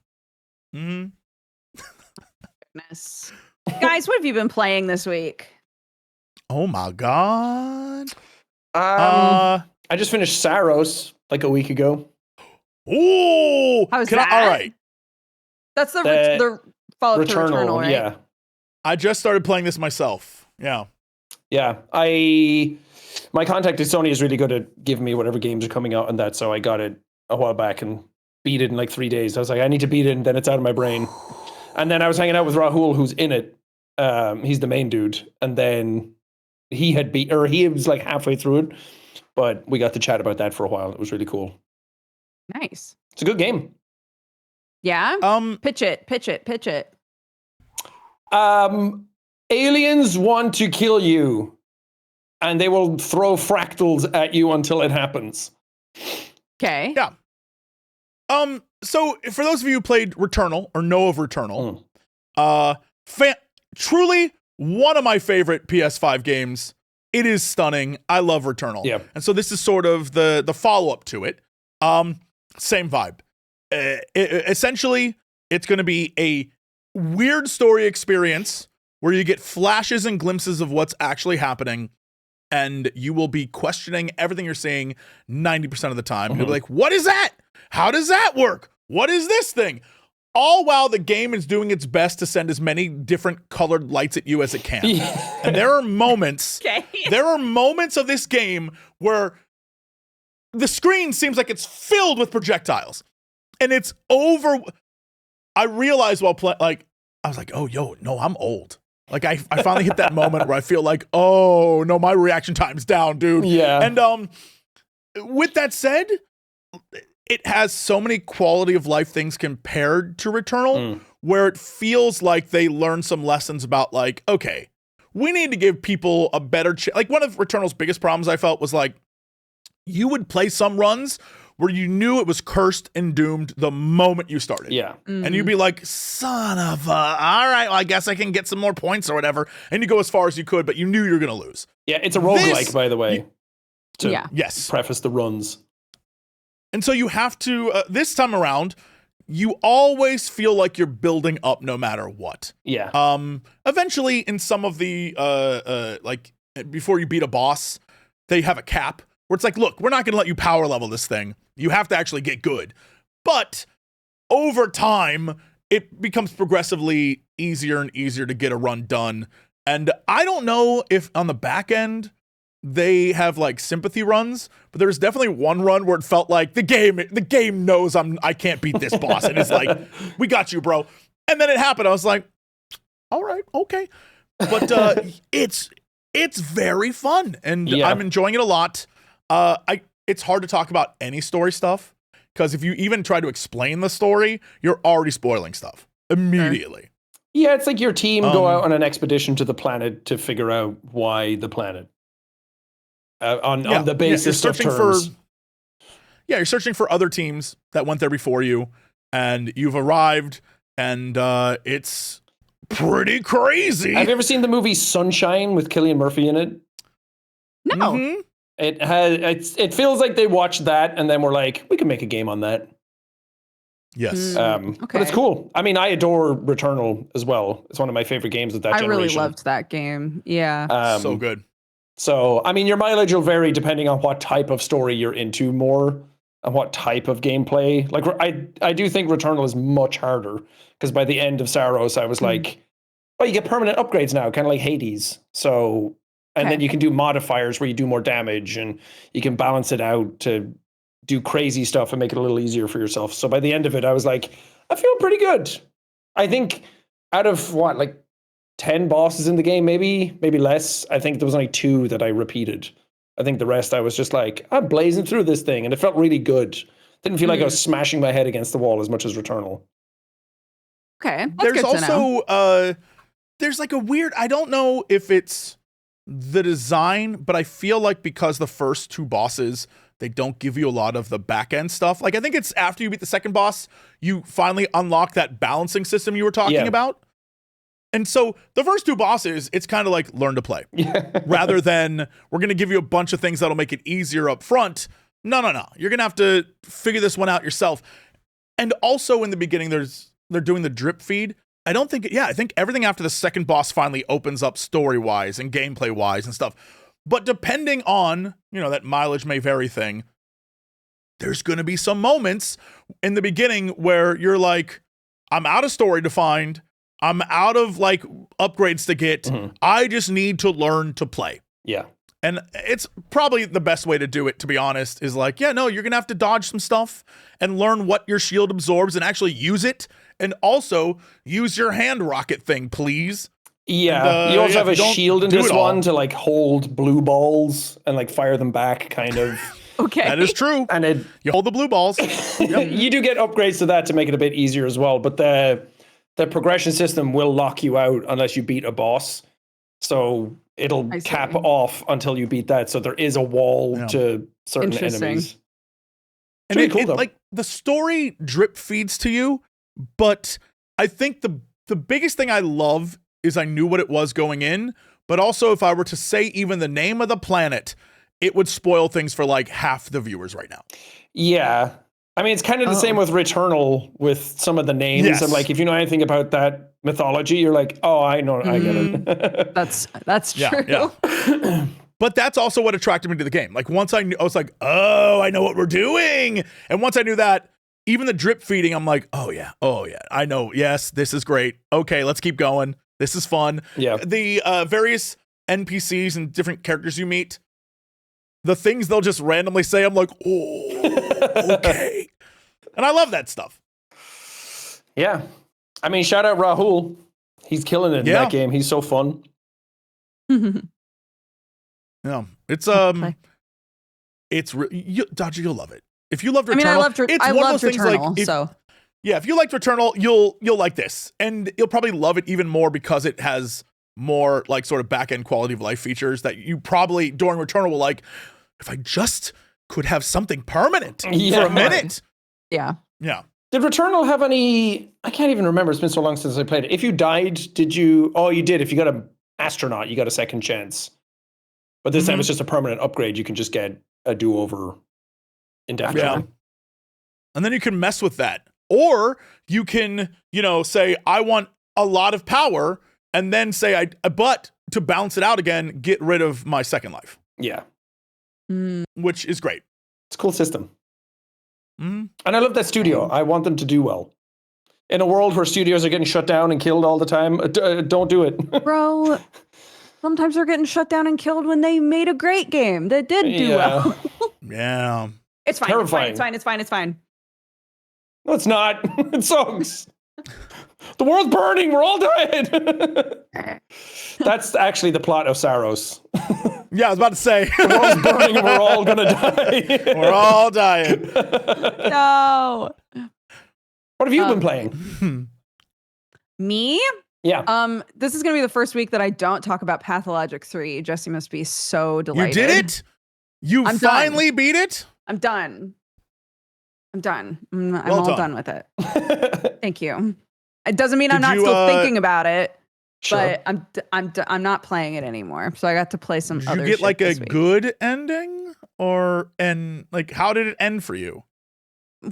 Goodness. Guys, what have you been playing this week? Oh my god. I just finished Saros like a week ago. Ooh. How's that? All right. That's the follow-up to Returnal, right? Yeah. I just started playing this myself. Yeah. Yeah. My contact at Sony is really good at giving me whatever games are coming out and that, so I got it a while back and beat it in like 3 days. I was like, I need to beat it, and then it's out of my brain. And then I was hanging out with Rahul, who's in it. He's the main dude. And then he was like halfway through it, but we got to chat about that for a while. It was really cool. Nice. It's a good game. Yeah? Pitch it. Aliens want to kill you, and they will throw fractals at you until it happens. Okay. Yeah. So for those of you who played Returnal or know of Returnal, truly one of my favorite PS5 games. It is stunning. I love Returnal. Yeah. And so this is sort of the follow-up to it. Same vibe. Essentially, it's going to be a weird story experience where you get flashes and glimpses of what's actually happening, and you will be questioning everything you're seeing 90% of the time. You'll be like, what is that? How does that work? What is this thing? All while the game is doing its best to send as many different colored lights at you as it can. And there are moments, there are moments of this game where the screen seems like it's filled with projectiles. And it's over. I realized while playing, I was like, oh, no, I'm old. Like, I finally hit that moment where I feel like, oh, no, my reaction time's down, dude. Yeah. And with that said, it has so many quality of life things compared to Returnal, where it feels like they learned some lessons about, like, okay, we need to give people a better chance. Like, one of Returnal's biggest problems I felt was, like, you would play some runs where you knew it was cursed and doomed the moment you started. Yeah. And you'd be like, son of a, all right, well, I guess I can get some more points or whatever. And you go as far as you could, but you knew you were going to lose. Yeah, it's a roguelike, by the way. Yes. Preface the runs. And so you have to, this time around, you always feel like you're building up no matter what. Yeah. Eventually, in some of the, like, before you beat a boss, they have a cap where it's like, look, we're not going to let you power level this thing. You have to actually get good. But over time, it becomes progressively easier and easier to get a run done. And I don't know if on the back end, they have like sympathy runs, but there's definitely one run where it felt like the game knows I can't beat this boss. And it's like, we got you, bro. And then it happened. I was like, all right, okay. But it's very fun, and I'm enjoying it a lot. It's hard to talk about any story stuff, because if you even try to explain the story, you're already spoiling stuff immediately. Yeah, it's like your team go out on an expedition to the planet to figure out why the planet. On the basis of terms. You're searching for other teams that went there before you, and you've arrived, and it's pretty crazy. Have you ever seen the movie Sunshine with Cillian Murphy in it? No. Mm-hmm. It feels like they watched that and then we're like, we can make a game on that. Yes. Okay. But it's cool. I mean, I adore Returnal as well. It's one of my favorite games of that generation. I really loved that game. Yeah. So good. So, I mean, your mileage will vary depending on what type of story you're into more and what type of gameplay. Like, I do think Returnal is much harder because by the end of Saros, I was like, oh, you get permanent upgrades now, kind of like Hades. So, and then you can do modifiers where you do more damage and you can balance it out to do crazy stuff and make it a little easier for yourself. So by the end of it, I was like, I feel pretty good. I think out of what, like 10 bosses in the game, maybe less. I think there was only 2 that I repeated. I think the rest I was just like, I'm blazing through this thing, and it felt really good. Didn't feel like I was smashing my head against the wall as much as Returnal. Okay. That's There's good to know. also there's like a weird, I don't know if it's the design, but I feel like because the first 2 bosses, they don't give you a lot of the back end stuff. Like, I think it's after you beat the second boss, you finally unlock that balancing system you were talking about. And so the first 2 bosses, it's kind of like learn to play rather than we're going to give you a bunch of things that'll make it easier up front. No. You're going to have to figure this one out yourself. And also in the beginning, they're doing the drip feed. I think everything after the second boss finally opens up story-wise and gameplay-wise and stuff. But depending on, that mileage may vary thing, there's going to be some moments in the beginning where you're like, I'm out of story to find. I'm out of like upgrades to get. I just need to learn to play. Yeah. And it's probably the best way to do it, to be honest, is like, you're going to have to dodge some stuff and learn what your shield absorbs and actually use it. And also use your hand rocket thing, please. Yeah, and, you also have a shield in this one all. to like hold blue balls and like fire them back, kind of. Okay. That is true. And you hold the blue balls. You do get upgrades to that to make it a bit easier as well. But the progression system will lock you out unless you beat a boss. So it'll cap off until you beat that. So there is a wall to certain enemies. And like the story drip feeds to you, but I think the biggest thing I love is I knew what it was going in, but also if I were to say even the name of the planet, it would spoil things for like half the viewers right now. Yeah. I mean, it's kind of the same with Returnal with some of the names. Yes. And like, if you know anything about that mythology, you're like, oh, I know, I get it. That's true. Yeah. But that's also what attracted me to the game. Like once I knew, I was like, oh, I know what we're doing. And once I knew that, even the drip feeding, I'm like, oh yeah, I know. Yes, this is great. Okay, let's keep going. This is fun. Yeah. The various NPCs and different characters you meet, the things they'll just randomly say, I'm like, oh, okay. And I love that stuff. Yeah. I mean, shout out Rahul. He's killing it in that game. He's so fun. Yeah. It's Dodger, you'll love it. If you loved Returnal, I loved Returnal, if you liked Returnal, you'll like this. And you'll probably love it even more because it has more like sort of back-end quality of life features that you probably during Returnal will like, if I just could have something permanent for a minute. Yeah. Yeah. Did Returnal have any, I can't even remember, it's been so long since I played it. If you died, did you, you did. If you got an astronaut, you got a second chance. But this time it's just a permanent upgrade. You can just get a do-over indefinitely. Yeah. And then you can mess with that. Or you can, say, I want a lot of power, and then say, but to balance it out again, get rid of my second life. Yeah. Which is great. It's a cool system. And I love that studio. I want them to do well. In a world where studios are getting shut down and killed all the time, don't do it. Bro, sometimes they're getting shut down and killed when they made a great game that did do well. Yeah. It's fine. Terrifying. It's fine. No, it's not. It sucks. The world's burning. We're all dying. That's actually the plot of Saros. Yeah, I was about to say. The world's burning and we're all going to die. We're all dying. No. What have you been playing? Me? Yeah. This is going to be the first week that I don't talk about Pathologic 3. Jesse must be so delighted. You did it? You finally beat it? I'm done. I'm Well all done with it. Thank you. It doesn't mean I'm not still thinking about it. Sure. But I'm not playing it anymore. So I got to play some Did other you get shit like a this week. good ending, and like how did it end for you?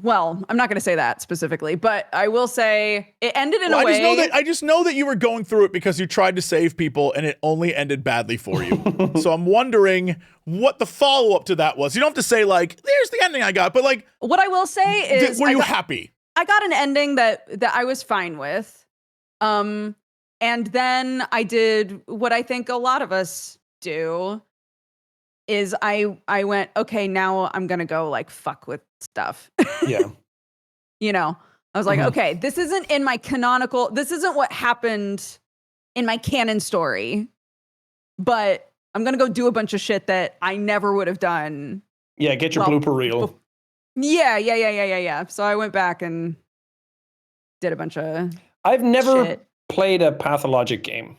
Well, I'm not going to say that specifically, but I will say it ended in a I way. just know that you were going through it because you tried to save people and it only ended badly for you. So I'm wondering what the follow-up to that was. You don't have to say like, "There's the ending I got," but like, What I will say is, were you happy? I got an ending that I was fine with. And then I did what I think a lot of us do is I went, okay, now I'm going to go like fuck with stuff. Yeah. You know, I was like, okay, this isn't what happened in my canon story, but I'm going to go do a bunch of shit that I never would have done. Yeah, get your blooper reel. Yeah. So I went back and did a bunch of I've never shit. played a Pathologic game.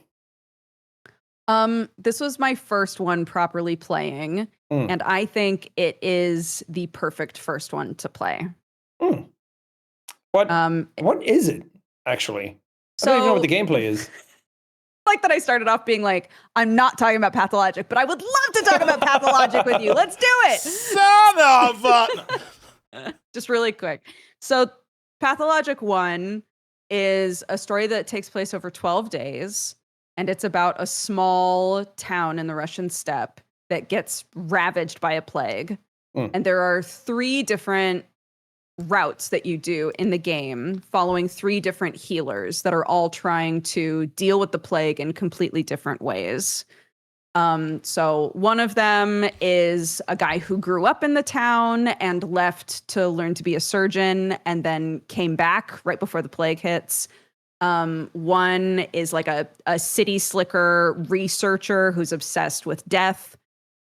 This was my first one properly playing, and I think it is the perfect first one to play. What is it, actually? I don't even know what the gameplay is. Like that I started off being like, I'm not talking about Pathologic, but I would love to talk about Pathologic with you. Let's do it. Son of a... Just really quick. So Pathologic 1 is a story that takes place over 12 days. And it's about a small town in the Russian steppe that gets ravaged by a plague. And there are 3 different routes that you do in the game, following 3 different healers that are all trying to deal with the plague in completely different ways. So one of them is a guy who grew up in the town and left to learn to be a surgeon and then came back right before the plague hits. One is like a city slicker researcher who's obsessed with death.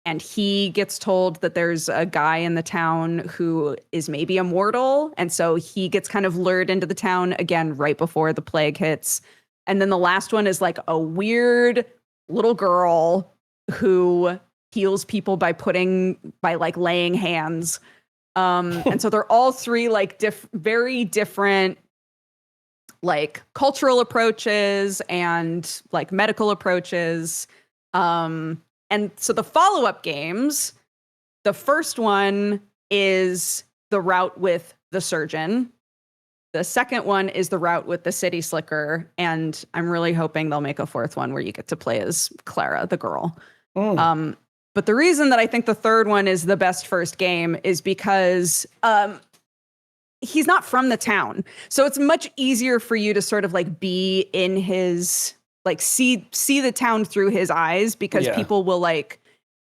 And he gets told that there's a guy in the town who is maybe immortal. And so he gets kind of lured into the town again right before the plague hits. And then the last one is like a weird little girl who heals people by laying hands. And so they're all 3 like very different like cultural approaches and like medical approaches. And so the follow-up games, the first one is the route with the surgeon. The second one is the route with the city slicker. And I'm really hoping they'll make a 4th one where you get to play as Clara, the girl. But the reason that I think the 3rd one is the best first game is because he's not from the town. So it's much easier for you to sort of like be in his, like see the town through his eyes because people will like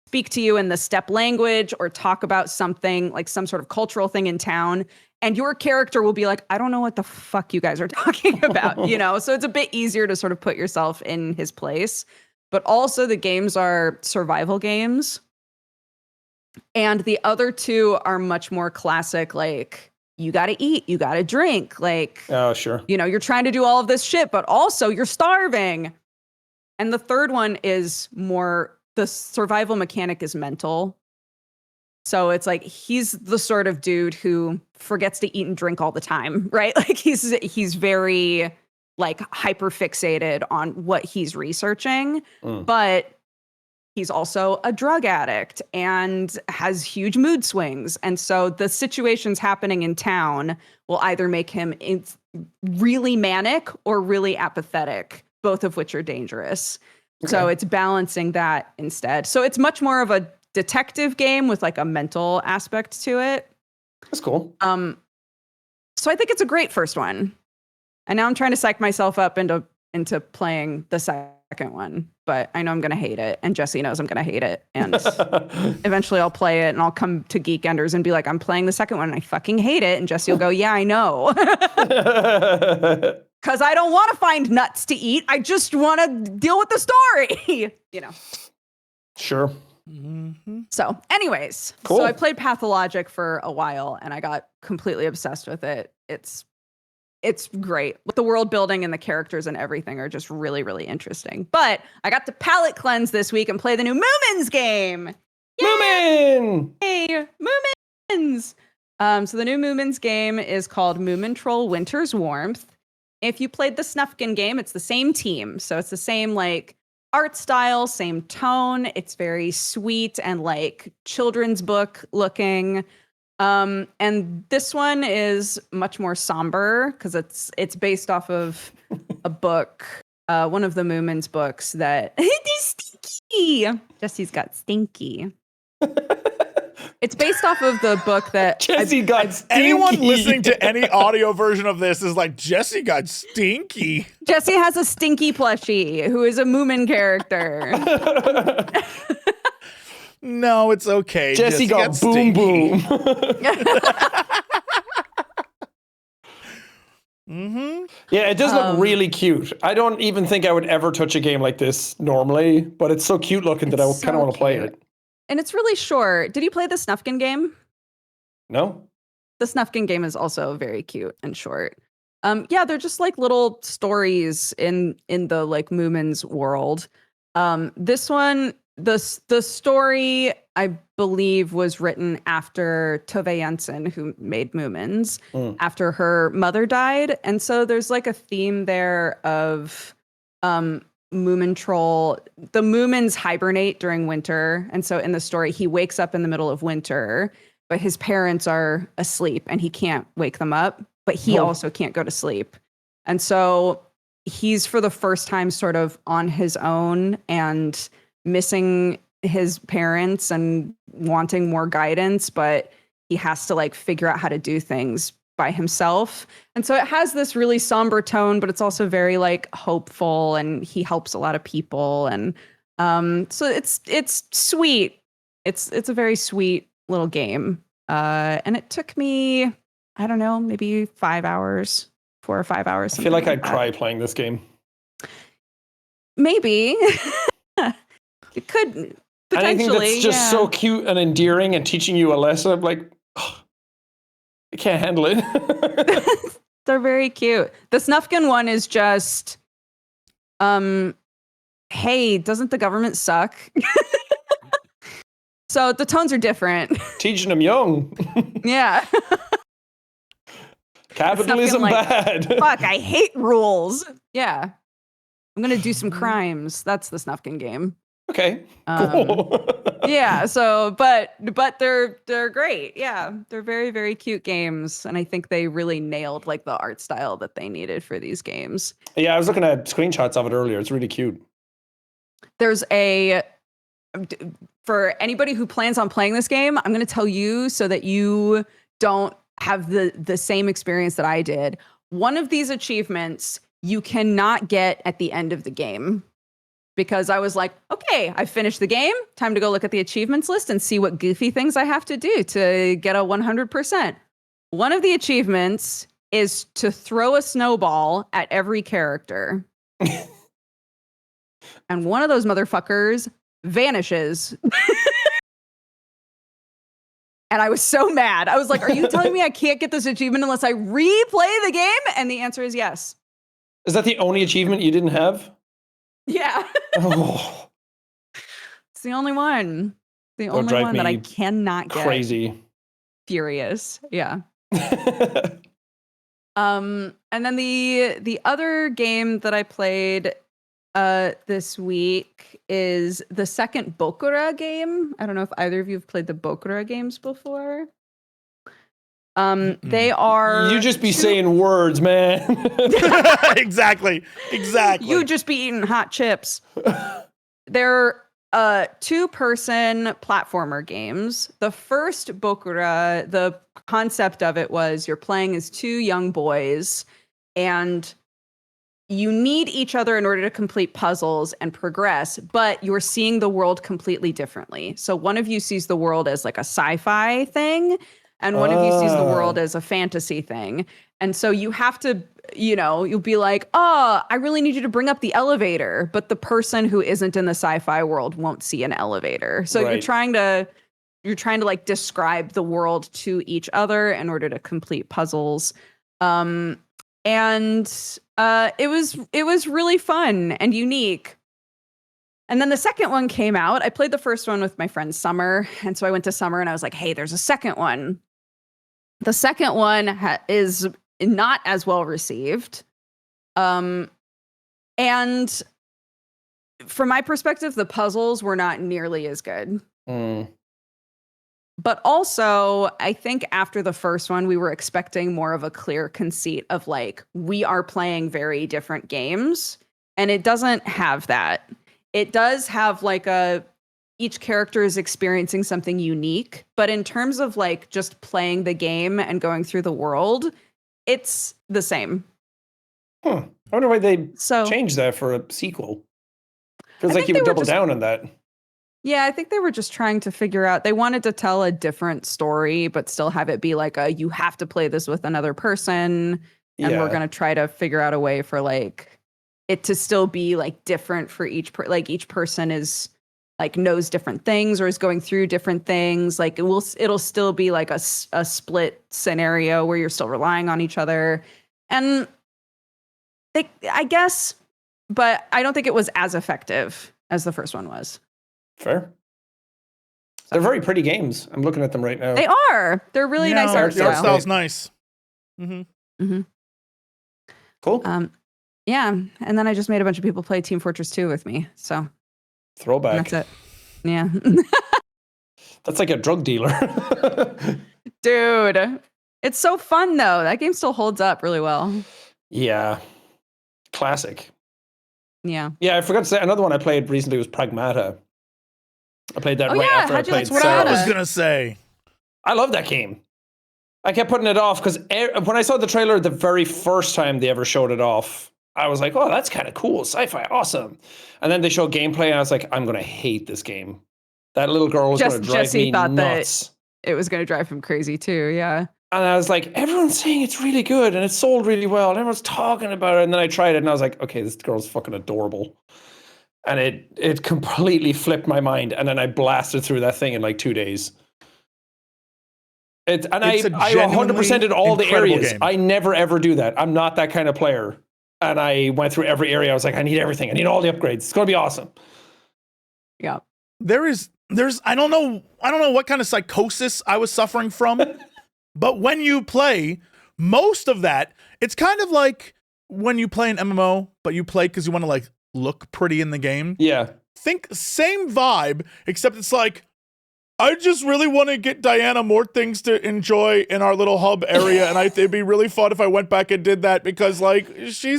speak to you in the steppe language or talk about something like some sort of cultural thing in town. And your character will be like, I don't know what the fuck you guys are talking about, you know? So it's a bit easier to sort of put yourself in his place. But also the games are survival games. And the other 2 are much more classic, like, you got to eat, you got to drink. Like, oh, sure. You know, you're trying to do all of this shit, but also you're starving. And the 3rd one is more, the survival mechanic is mental. So it's like, he's the sort of dude who forgets to eat and drink all the time, right? Like he's very like hyper fixated on what he's researching, but he's also a drug addict and has huge mood swings. And so the situations happening in town will either make him really manic or really apathetic, both of which are dangerous. Okay. So it's balancing that instead. So it's much more of a detective game with like a mental aspect to it. That's cool. So I think it's a great first one. And now I'm trying to psych myself up into playing the second one, but I know I'm going to hate it. And Jesse knows I'm going to hate it. And eventually I'll play it and I'll come to Geekenders and be like, I'm playing the second one and I fucking hate it. And Jesse will go, yeah, I know. Because I don't want to find nuts to eat. I just want to deal with the story, you know. Sure. Mm-hmm. So anyways, cool. So I played Pathologic for a while and I got completely obsessed with it. It's great. The world building and the characters and everything are just really, really interesting. But I got to palate cleanse this week and play the new Moomins game. Yay! Moomin! Hey, Moomins! So the new Moomins game is called Moomin Troll Winter's Warmth. if you played the Snufkin game, it's the same team. So it's the same like art style, same tone. It's very sweet and like children's book looking. And this one is much more somber because it's based off of a book, one of the Moomin's books that stinky. Jesse's got stinky. It's based off of the book that Jesse got stinky. Anyone listening to any audio version of this is like, Jesse got stinky. Jesse has a stinky plushie who is a Moomin character. No, it's okay. Jesse got boom boom. Yeah, it does look really cute. I don't even think I would ever touch a game like this normally, but it's so cute looking that I kind of want to play it. And it's really short. Did you play the Snufkin game? No? The Snufkin game is also very cute and short. Yeah, they're just like little stories in the like Moomin's world. This one, the story I believe was written after Tove Jansson, who made Moomins, after her mother died, and so there's like a theme there of Moomin troll. The Moomins hibernate during winter, and so in the story he wakes up in the middle of winter, but his parents are asleep and he can't wake them up, but he also can't go to sleep, and so he's for the first time sort of on his own and missing his parents and wanting more guidance, but he has to like figure out how to do things by himself. And so it has this really somber tone, but it's also very like hopeful, and he helps a lot of people. And so it's sweet. It's a very sweet little game. And it took me, I don't know, maybe 5 hours, 4 or 5 hours. I feel like I'd cry playing this game. Maybe. It could potentially. Anything that's just so cute and endearing and teaching you a lesson, I'm like, oh, I can't handle it. They're very cute. The Snufkin one is just, hey, doesn't the government suck? So the tones are different. Teaching them young. Yeah. Capitalism like, bad. Fuck, I hate rules. Yeah. I'm going to do some crimes. That's the Snufkin game. Okay. Cool. Yeah, so but they're great. Yeah. They're very, very cute games. And I think they really nailed like the art style that they needed for these games. Yeah, I was looking at screenshots of it earlier. It's really cute. There's for anybody who plans on playing this game, I'm going to tell you so that you don't have the same experience that I did. One of these achievements you cannot get at the end of the game. Because I was like, okay, I finished the game. Time to go look at the achievements list and see what goofy things I have to do to get a 100%. One of the achievements is to throw a snowball at every character. And one of those motherfuckers vanishes. And I was so mad. I was like, are you telling me I can't get this achievement unless I replay the game? And the answer is yes. Is that the only achievement you didn't have? Yeah. Oh. It's the only one. The only one that I cannot get. Crazy. Furious. Yeah. And then the other game that I played this week is the second Bokura game. I don't know if either of you have played the Bokura games before. They are. You just be saying words, man. Exactly. You just be eating hot chips. They're 2-person platformer games. The first Bokura, the concept of it was you're playing as 2 young boys, and you need each other in order to complete puzzles and progress, but you're seeing the world completely differently. So one of you sees the world as like a sci-fi thing, and one of you sees the world as a fantasy thing. And so you have to, you'll be like, oh, I really need you to bring up the elevator. But the person who isn't in the sci-fi world won't see an elevator. So you're trying to like describe the world to each other in order to complete puzzles. And it was really fun and unique. And then the second one came out. I played the first one with my friend Summer. And so I went to Summer and I was like, hey, there's a second one. The second one is not as well received. And from my perspective, the puzzles were not nearly as good. But also, I think after the first one, we were expecting more of a clear conceit of like, we are playing very different games. And it doesn't have that. It does have like each character is experiencing something unique. But in terms of like just playing the game and going through the world, it's the same. I wonder why they So changed that for a sequel. Feels I like think you they would were double just- down on that. Yeah, I think they were just trying to figure out, they wanted to tell a different story, but still have it be like you have to play this with another person. And we're going to try to figure out a way for like it to still be like different for each person is like knows different things or is going through different things. Like it'll still be like a split scenario where you're still relying on each other. And I guess, but I don't think it was as effective as the first one was. Fair. They're very pretty games. I'm looking at them right now. They are. They're really nice art The art style. style's nice. Cool. Yeah, and then I just made a bunch of people play Team Fortress 2 with me. So Throwback. that's it. Yeah. That's like a drug dealer. Dude, it's so fun though. That game still holds up really well. Yeah. Classic. Yeah. Yeah, I forgot to say another one I played recently was Pragmata. I played that right after I how'd you like played That's what I Pragmata? was Saros. gonna say. I love that game. I kept putting it off because when I saw the trailer the very first time they ever showed it off, I was like, oh, that's kind of cool. Sci-fi, awesome. And then they showed gameplay and I was like, I'm going to hate this game. That little girl was going to drive Jesse me thought nuts. that it was going to drive him crazy too. Yeah. And I was like, everyone's saying it's really good and it's sold really well. And everyone's talking about it. And then I tried it and I was like, okay, this girl's fucking adorable. And it completely flipped my mind. And then I blasted through that thing in like 2 days. I 100%ed all the incredible areas. game. I never ever do that. I'm not that kind of player. And I went through every area. I was like, I need everything. I need all the upgrades. It's going to be awesome. Yeah. There's I don't know what kind of psychosis I was suffering from, but when you play, most of that, it's kind of like when you play an MMO, but you play because you want to like look pretty in the game. Yeah. Think same vibe, except it's like, I just really want to get Diana more things to enjoy in our little hub area, and it'd be really fun if I went back and did that because like she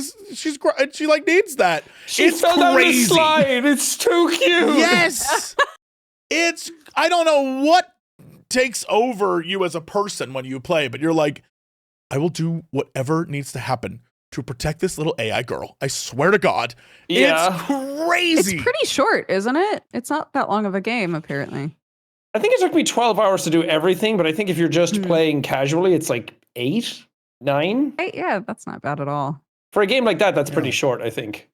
like needs that. It's fell down the crazy. slide. It's too cute. Yes, I don't know what takes over you as a person when you play, but you're like, I will do whatever needs to happen to protect this little AI girl. I swear to God, Yeah. it's crazy. It's pretty short, isn't it? It's not that long of a game, apparently. I think it took me 12 hours to do everything, but I think if you're just playing casually, it's like 8, 9. Yeah, that's not bad at all. For a game like that, that's pretty short, I think.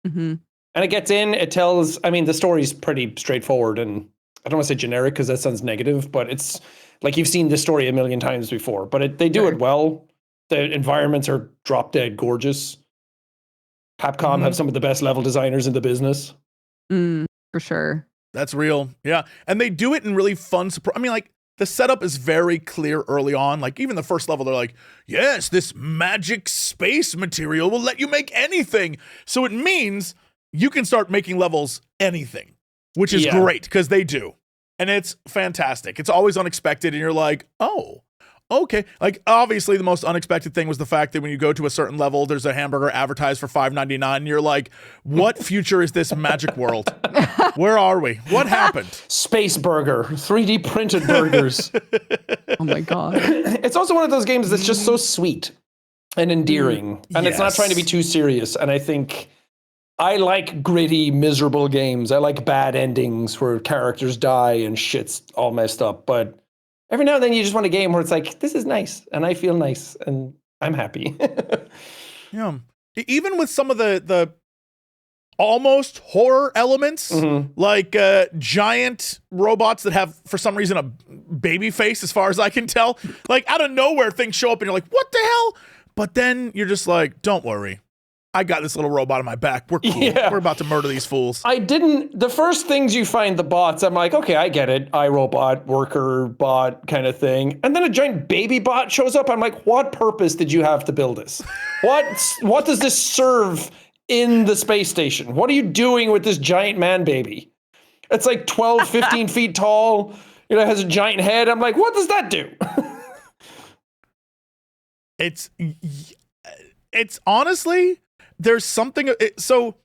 Mm-hmm. And it gets in, it tells, I mean, the story's pretty straightforward, and I don't want to say generic because that sounds negative, but it's like you've seen this story a million times before, but they do it well. The environments are drop dead gorgeous. Capcom have some of the best level designers in the business. For sure. That's real. Yeah. And they do it in really fun, I mean, like, the setup is very clear early on. Like, even the first level, they're like, yes, this magic space material will let you make anything. So it means you can start making levels anything, which is great, because they do. And it's fantastic. It's always unexpected, and you're like, oh, okay. Like, obviously, the most unexpected thing was the fact that when you go to a certain level, there's a hamburger advertised for $5.99, and you're like, what future is this magic world? Where are we? What happened? Space Burger, 3D printed burgers. Oh my God. It's also one of those games that's just so sweet and endearing, and it's not trying to be too serious. And I think I like gritty, miserable games. I like bad endings where characters die and shit's all messed up. But every now and then you just want a game where it's like, this is nice, and I feel nice, and I'm happy. Yeah. Even with some of the almost horror elements, like giant robots that have, for some reason, a baby face, as far as I can tell. Like, out of nowhere, things show up, and you're like, what the hell? But then you're just like, don't worry. I got this little robot on my back. We're cool. Yeah. We're about to murder these fools. The first things you find the bots, I'm like, okay, I get it. iRobot, worker bot kind of thing. And then a giant baby bot shows up. I'm like, what purpose did you have to build this? What does this serve in the space station? What are you doing with this giant man baby? It's like 12, 15 feet tall. You know, it has a giant head. I'm like, what does that do? It's honestly, there's something. So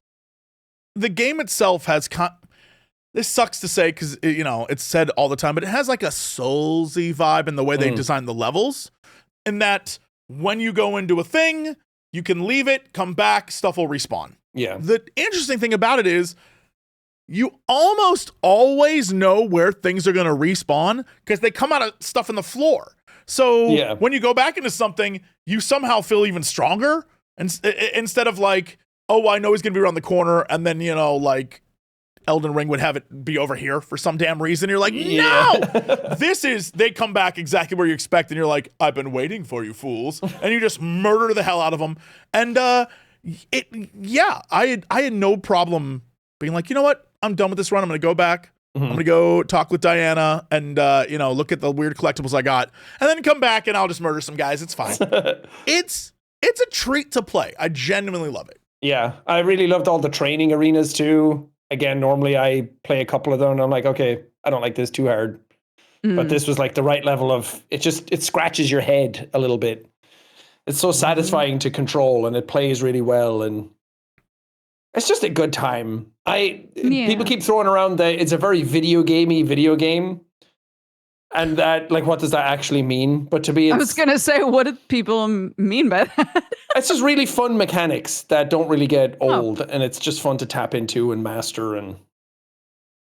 the game itself has. This sucks to say because it's said all the time, but it has like a Soulsy vibe in the way they design the levels. In that when you go into a thing, you can leave it, come back, stuff will respawn. Yeah. The interesting thing about it is you almost always know where things are going to respawn because they come out of stuff in the floor. So when you go back into something, you somehow feel even stronger. And instead of like, oh, I know he's going to be around the corner. And then, like Elden Ring would have it be over here for some damn reason. You're like, no, they come back exactly where you expect. And you're like, I've been waiting for you fools. And you just murder the hell out of them. And I had no problem being like, you know what? I'm done with this run. I'm going to go back. I'm going to go talk with Diana and, look at the weird collectibles I got and then come back and I'll just murder some guys. It's fine. It's a treat to play. I genuinely love it. Yeah. I really loved all the training arenas too. Again, normally I play a couple of them and I'm like, okay, I don't like this too hard. But this was like the right level of, it scratches your head a little bit. It's so satisfying to control and it plays really well and it's just a good time. People keep throwing around it's a very video game. And that, like, what does that actually mean? But to me, I was going to say, what do people mean by that? It's just really fun mechanics that don't really get old. And it's just fun to tap into and master. And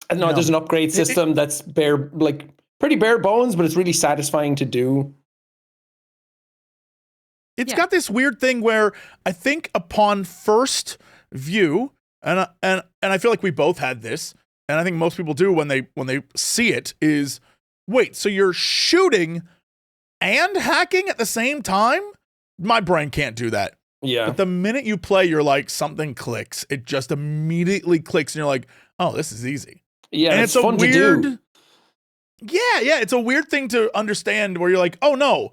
I don't know, there's an upgrade system that's pretty bare bones, but it's really satisfying to do. It's got this weird thing where I think upon first view, and I feel like we both had this, and I think most people do when they see it, is wait, so you're shooting and hacking at the same time? My brain can't do that. Yeah. But the minute you play, you're like, something clicks. It just immediately clicks, and you're like, oh, this is easy. Yeah, and it's fun to do. Yeah, it's a weird thing to understand where you're like, oh no,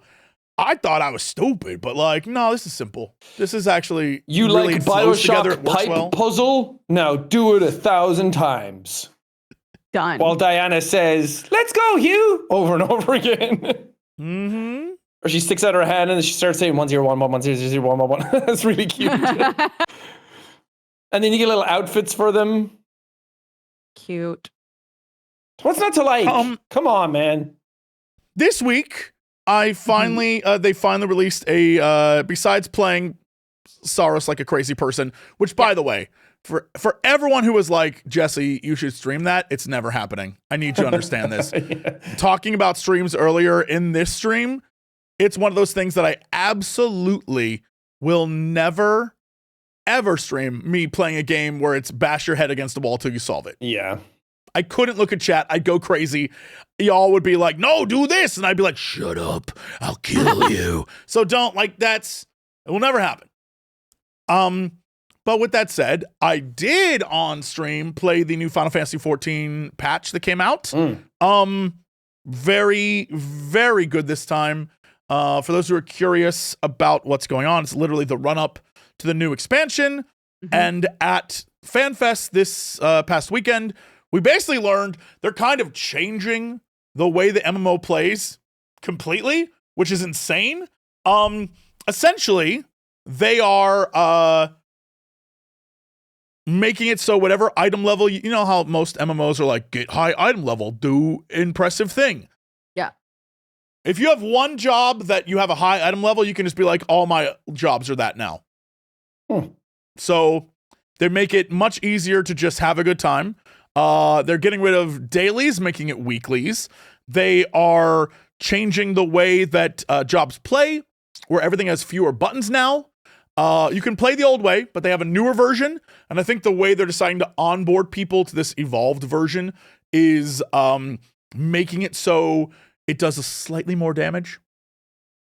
I thought I was stupid, but like, no, this is simple. This is actually you really like flows together. BioShock pipe puzzle? Now do it 1,000 times. Done. While Diana says, "Let's go, Hugh," over and over again. Mm-hmm. Or she sticks out her hand and then she starts saying 10111001111. That's really cute. And then you get little outfits for them. Cute. What's not to like? Come on, man. This week, I finally they finally released a besides playing Saros like a crazy person, which by the way, for everyone who was like, Jesse, you should stream that, it's never happening. I need you to understand this. Talking about streams earlier in this stream, it's one of those things that I absolutely will never ever stream, me playing a game where it's bash your head against the wall till you solve it. Yeah. I couldn't look at chat. I'd go crazy. Y'all would be like, no, do this. And I'd be like, shut up. I'll kill you. So don't, like, it will never happen. But with that said, I did on stream play the new Final Fantasy 14 patch that came out. Very, very good this time. For those who are curious about what's going on, it's literally the run up to the new expansion. And at FanFest this past weekend, we basically learned they're kind of changing the way the MMO plays completely, which is insane. Essentially, they are making it so whatever item level, you know how most MMOs are like, get high item level, do impressive thing. Yeah. If you have one job that you have a high item level, you can just be like, all my jobs are that now. So they make it much easier to just have a good time. They're getting rid of dailies, making it weeklies. They are changing the way that jobs play, where everything has fewer buttons now. You can play the old way, but they have a newer version. And I think the way they're deciding to onboard people to this evolved version is making it so it does a slightly more damage.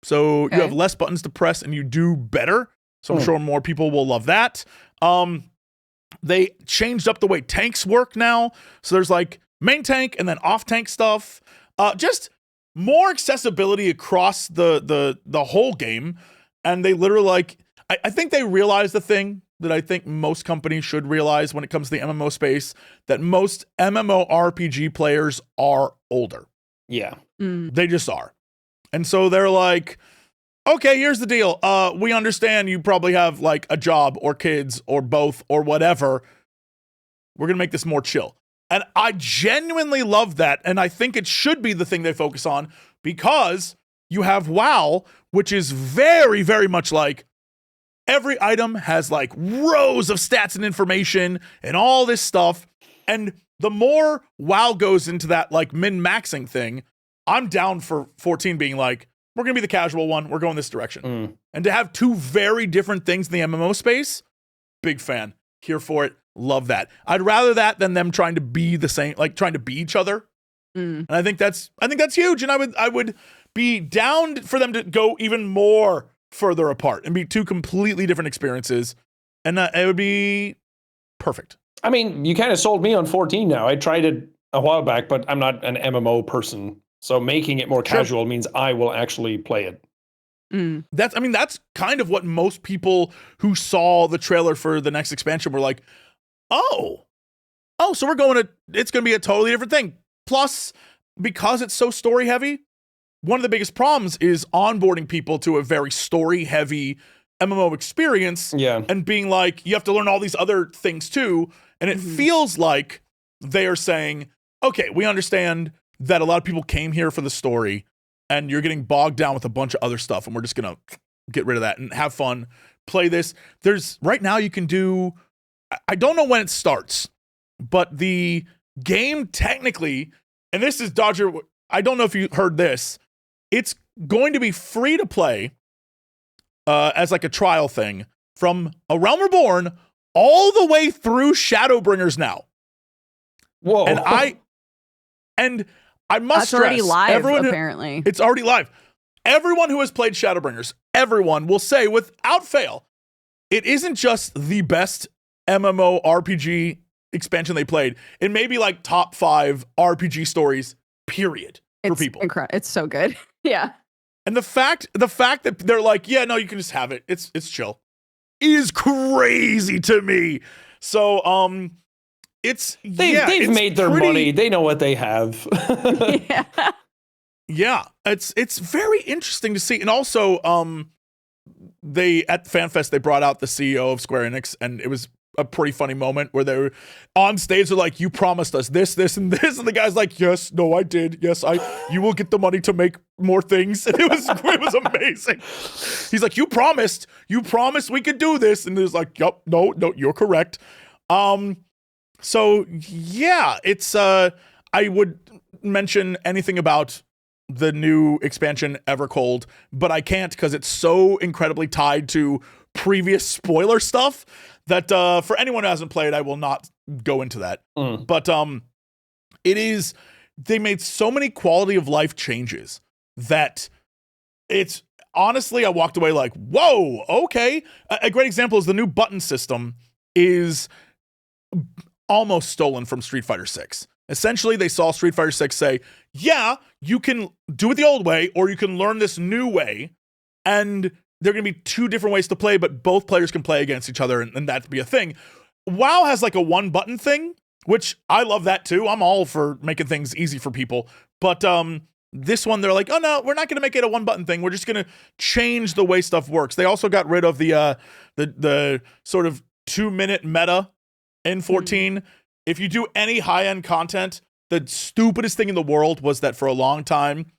So you have less buttons to press and you do better. So I'm sure more people will love that. They changed up the way tanks work now. So there's like main tank and then off tank stuff. Just more accessibility across the whole game. And they literally like, I think they realized the thing that I think most companies should realize when it comes to the MMO space, that most MMORPG players are older. Yeah. They just are. And so they're like, okay, here's the deal. We understand you probably have like a job or kids or both or whatever. We're going to make this more chill. And I genuinely love that. And I think it should be the thing they focus on, because you have WoW, which is very, very much like every item has like rows of stats and information and all this stuff. And the more WoW goes into that like min-maxing thing, I'm down for 14 being like, we're going to be the casual one. We're going this direction. And to have two very different things in the MMO space, big fan. Here for it. Love that. I'd rather that than them trying to be the same, like trying to be each other. And I think that's huge. And I would be down for them to go even more further apart and be two completely different experiences. And it would be perfect. I mean, you kind of sold me on 14 now. I tried it a while back, but I'm not an MMO person. So making it more casual means I will actually play it. That's kind of what most people who saw the trailer for the next expansion were like, oh, so it's going to be a totally different thing. Plus, because it's so story heavy, one of the biggest problems is onboarding people to a very story heavy MMO experience. Yeah. And being like, you have to learn all these other things too. And it feels like they are saying, okay, we understand that a lot of people came here for the story and you're getting bogged down with a bunch of other stuff. And we're just going to get rid of that and have fun, play this. Right now you can do, I don't know when it starts, but the game technically, and this is Dodger, I don't know if you heard this, it's going to be free to play as like a trial thing from A Realm Reborn all the way through Shadowbringers now. Whoa. And I must That's stress, already live, apparently. It's already live. Everyone who has played Shadowbringers, everyone will say without fail, it isn't just the best MMORPG expansion they played. It may be like top 5 RPG stories, period, for people. It's so good. Yeah. And the fact that they're like, yeah, no, you can just have it. It's chill, is crazy to me. So they've made their money. They know what they have. Yeah. It's very interesting to see. And also, they at FanFest they brought out the CEO of Square Enix, and it was a pretty funny moment where they were on stage. They're like, "You promised us this, and this," and the guy's like, "Yes, no, I did. Yes, you will get the money to make more things." And it was amazing. He's like, "You promised we could do this," and there's like, "Yup, no, you're correct." So yeah, it's I would mention anything about the new expansion Evercold, but I can't because it's so incredibly tied to previous spoiler stuff that for anyone who hasn't played, I will not go into that. But they made so many quality of life changes that it's honestly, I walked away like, whoa, okay. A great example is the new button system is almost stolen from Street Fighter 6. Essentially, they saw Street Fighter 6 say, yeah, you can do it the old way, or you can learn this new way, and there are going to be 2 different ways to play, but both players can play against each other, and that be a thing. WoW has like a one-button thing, which I love that too. I'm all for making things easy for people. But this one, they're like, oh no, we're not going to make it a one-button thing. We're just going to change the way stuff works. They also got rid of the sort of 2-minute meta in 14. If you do any high-end content, the stupidest thing in the world was that for a long time,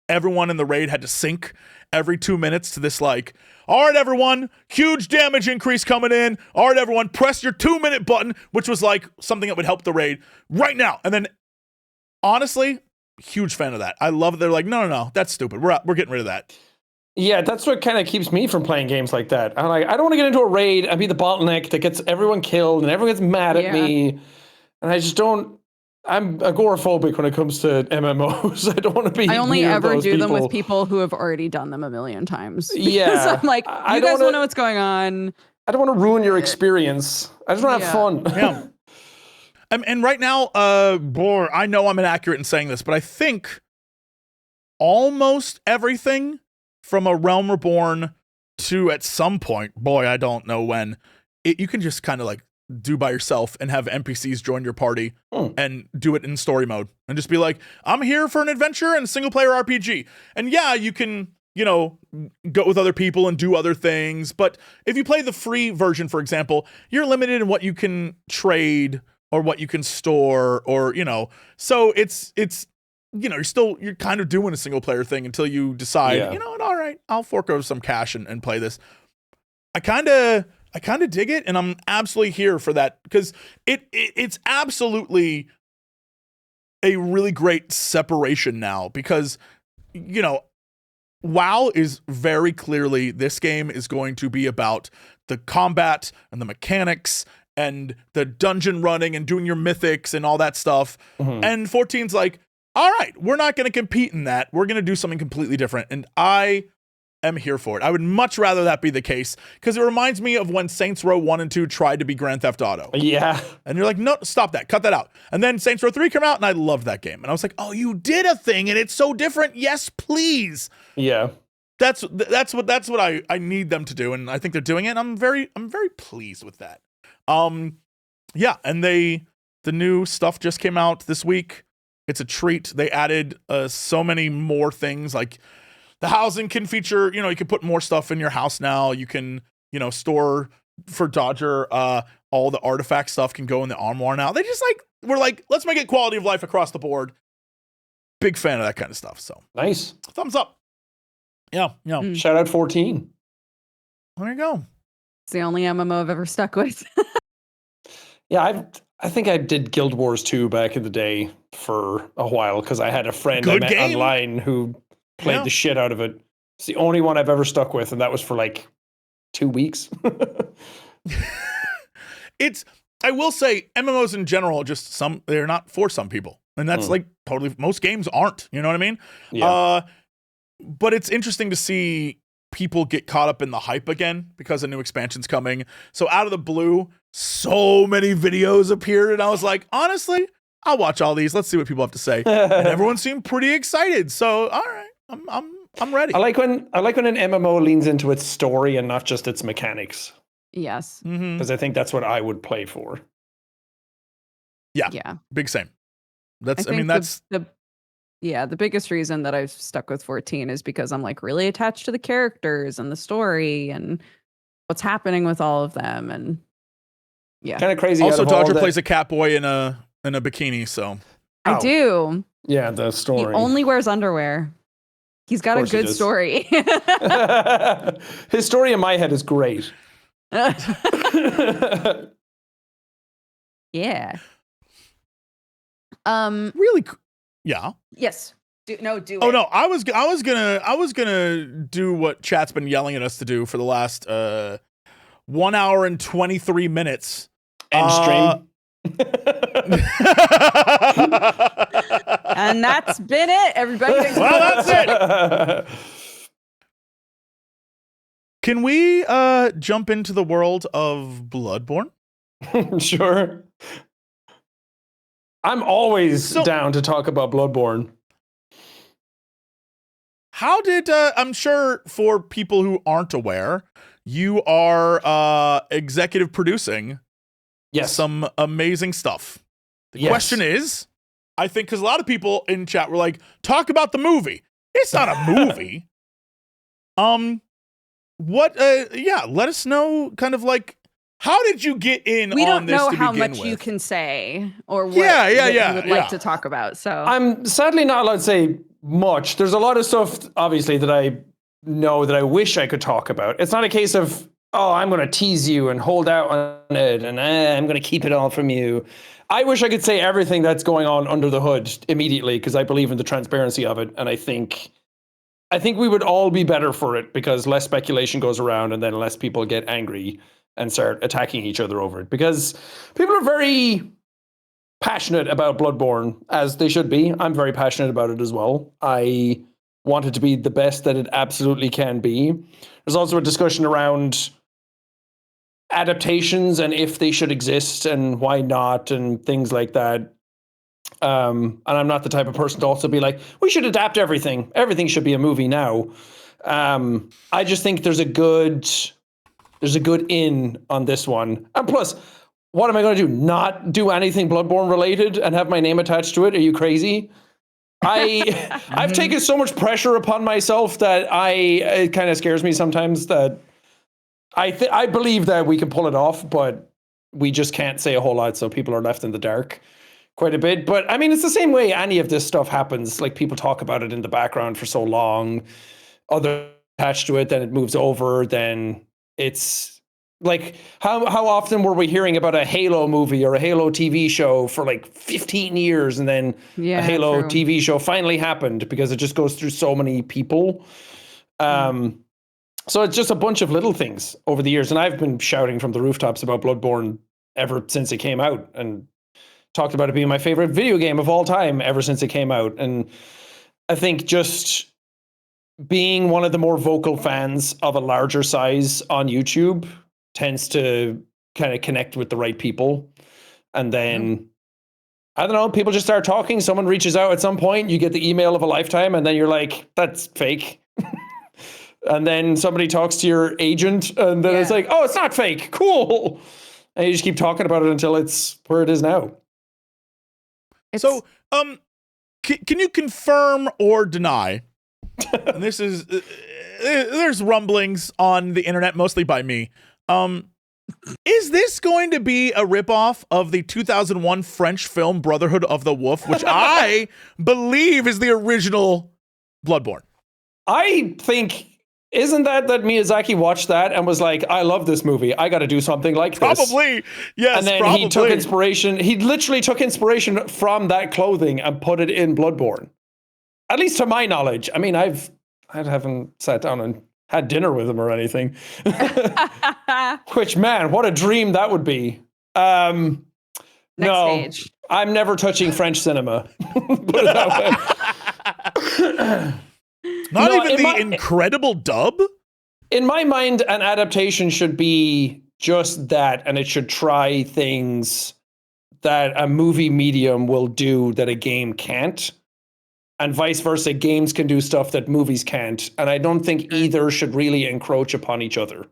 everyone in the raid had to sync every 2 minutes to this like, all right, everyone, huge damage increase coming in. All right, everyone, press your 2-minute button, which was like something that would help the raid right now. And then, honestly, huge fan of that. I love it. They're like, no, that's stupid. We're getting rid of that. Yeah, that's what kind of keeps me from playing games like that. I'm like, I don't want to get into a raid and be the bottleneck that gets everyone killed and everyone gets mad at me. And I just don't. I'm agoraphobic when it comes to MMOs. I don't want to be. I only near ever those do them with people. people who have already done them a million times. Yeah. I'm like, you guys will know what's going on. I don't want to ruin your experience. I just want to have fun. Yeah. And right now, boy, I know I'm inaccurate in saying this, but I think almost everything from A Realm Reborn to at some point, boy, I don't know when, you can just kind of like do by yourself and have NPCs join your party and do it in story mode and just be like, I'm here for an adventure and a single player RPG. And yeah, you can, go with other people and do other things. But if you play the free version, for example, you're limited in what you can trade or what you can store or, so it's you're kind of doing a single player thing until you decide, all right, I'll fork over some cash and play this. I kind of dig it, and I'm absolutely here for that because it's absolutely a really great separation now because, WoW is very clearly, this game is going to be about the combat and the mechanics and the dungeon running and doing your mythics and all that stuff. Mm-hmm. And 14's like, all right, we're not going to compete in that. We're going to do something completely different. And I am here for it. I would much rather that be the case because it reminds me of when Saints Row 1 and 2 tried to be Grand Theft Auto. Yeah. And you're like, no, stop that. Cut that out. And then Saints Row 3 came out and I loved that game. And I was like, oh, you did a thing and it's so different. Yes, please. Yeah. That's what I need them to do. And I think they're doing it. And I'm very pleased with that. Yeah. And the new stuff just came out this week. It's a treat. They added so many more things like the housing can feature, you can put more stuff in your house now. You can, store for Dodger, all the artifact stuff can go in the armoire now. They just we're like, let's make it quality of life across the board. Big fan of that kind of stuff. So nice. Thumbs up. Yeah. Shout out 14. There you go. It's the only MMO I've ever stuck with. Yeah, I think I did Guild Wars 2 back in the day for a while because I had a friend I met online who played the shit out of it. It's the only one I've ever stuck with, and that was for 2 weeks. I will say, MMOs in general, they're not for some people. And that's totally, most games aren't, you know what I mean? Yeah. But it's interesting to see people get caught up in the hype again because a new expansion's coming. So out of the blue, so many videos appeared, and I was like, honestly, I'll watch all these. Let's see what people have to say. And everyone seemed pretty excited. So all right, I'm ready. I like when an MMO leans into its story and not just its mechanics. Yes. Because I think that's what I would play for. Yeah. Big same. That's the biggest reason that I've stuck with 14 is because I'm really attached to the characters and the story and what's happening with all of them. And kind of crazy. Also, Dodger plays a Catboy in a bikini, so I do. Yeah, the story. He only wears underwear. He's got a good story. His story in my head is great. Yeah. Really. Yeah. Yes. Do it. Oh no, I was gonna do what chat's been yelling at us to do for the last 1 hour and 23 minutes. End stream. And that's been it, everybody. Well, that's it. Can we jump into the world of Bloodborne? Sure. I'm always down to talk about Bloodborne. How did, I'm sure for people who aren't aware, you are executive producing some amazing stuff. The question is, I think, because a lot of people in chat were like, talk about the movie. It's not a movie. Let us know kind of how did you get in we on this to begin with? We don't know how much you can say or what you would like to talk about. So I'm sadly not allowed to say much. There's a lot of stuff, obviously, that I know that I wish I could talk about. It's not a case of, I'm going to tease you and hold out on it and I'm going to keep it all from you. I wish I could say everything that's going on under the hood immediately because I believe in the transparency of it. And I think we would all be better for it because less speculation goes around and then less people get angry and start attacking each other over it because people are very passionate about Bloodborne, as they should be. I'm very passionate about it as well. I want it to be the best that it absolutely can be. There's also a discussion around adaptations and if they should exist and why not and things like that. And I'm not the type of person to also be like, we should adapt everything. Everything should be a movie now. I just think there's a good in on this one. And plus, what am I going to do? Not do anything Bloodborne related and have my name attached to it? Are you crazy? I've taken so much pressure upon myself that it kind of scares me sometimes that I believe that we can pull it off, but we just can't say a whole lot, so people are left in the dark quite a bit. But I mean, it's the same way any of this stuff happens. Like, people talk about it in the background for so long, other attached to it, then it moves over, then it's like, how often were we hearing about a Halo movie or a Halo TV show for like 15 years, and then a Halo TV show finally happened because it just goes through so many people. So it's just a bunch of little things over the years. And I've been shouting from the rooftops about Bloodborne ever since it came out, and talked about it being my favorite video game of all time ever since it came out. And I think just being one of the more vocal fans of a larger size on YouTube tends to kind of connect with the right people. And then, I don't know, people just start talking. Someone reaches out at some point, you get the email of a lifetime, and then you're like, that's fake. And then somebody talks to your agent, and then it's like, oh, it's not fake. Cool. And you just keep talking about it until it's where it is now. So, can you confirm or deny? And this is, there's rumblings on the internet, mostly by me. Is this going to be a ripoff of the 2001 French film Brotherhood of the Wolf, which I believe is the original Bloodborne? I think, isn't that Miyazaki watched that and was like, I love this movie, I got to do something like this? Probably, yes. And then he took inspiration. He literally took inspiration from that clothing and put it in Bloodborne. At least to my knowledge. I mean, I haven't sat down and had dinner with him or anything. Which, man, what a dream that would be. No, stage. I'm never touching French cinema. Put it that way. Not even the incredible dub? In my mind, an adaptation should be just that, and it should try things that a movie medium will do that a game can't. And vice versa, games can do stuff that movies can't. And I don't think either should really encroach upon each other.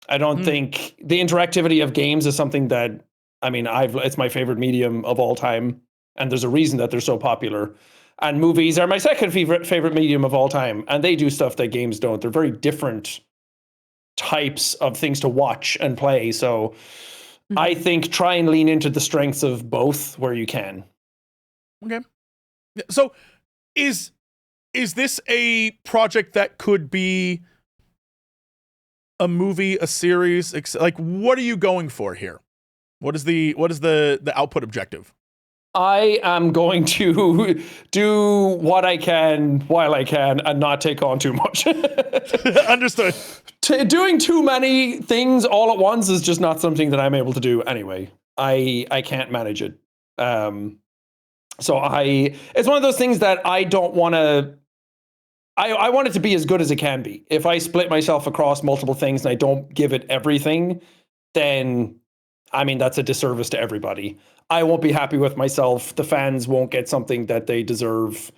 I don't think the interactivity of games is something that, I mean, it's my favorite medium of all time. And there's a reason that they're so popular. And movies are my second favorite medium of all time. And they do stuff that games don't. They're very different types of things to watch and play. So I think try and lean into the strengths of both where you can. Okay. So is this a project that could be a movie, a series? Like, what are you going for here? What is the output objective? I am going to do what I can while I can and not take on too much. Understood. Doing too many things all at once is just not something that I'm able to do anyway. I can't manage it. So it's one of those things that I don't want to, I want it to be as good as it can be. If I split myself across multiple things and I don't give it everything, then, I mean, that's a disservice to everybody. I won't be happy with myself. The fans won't get something that they deserve.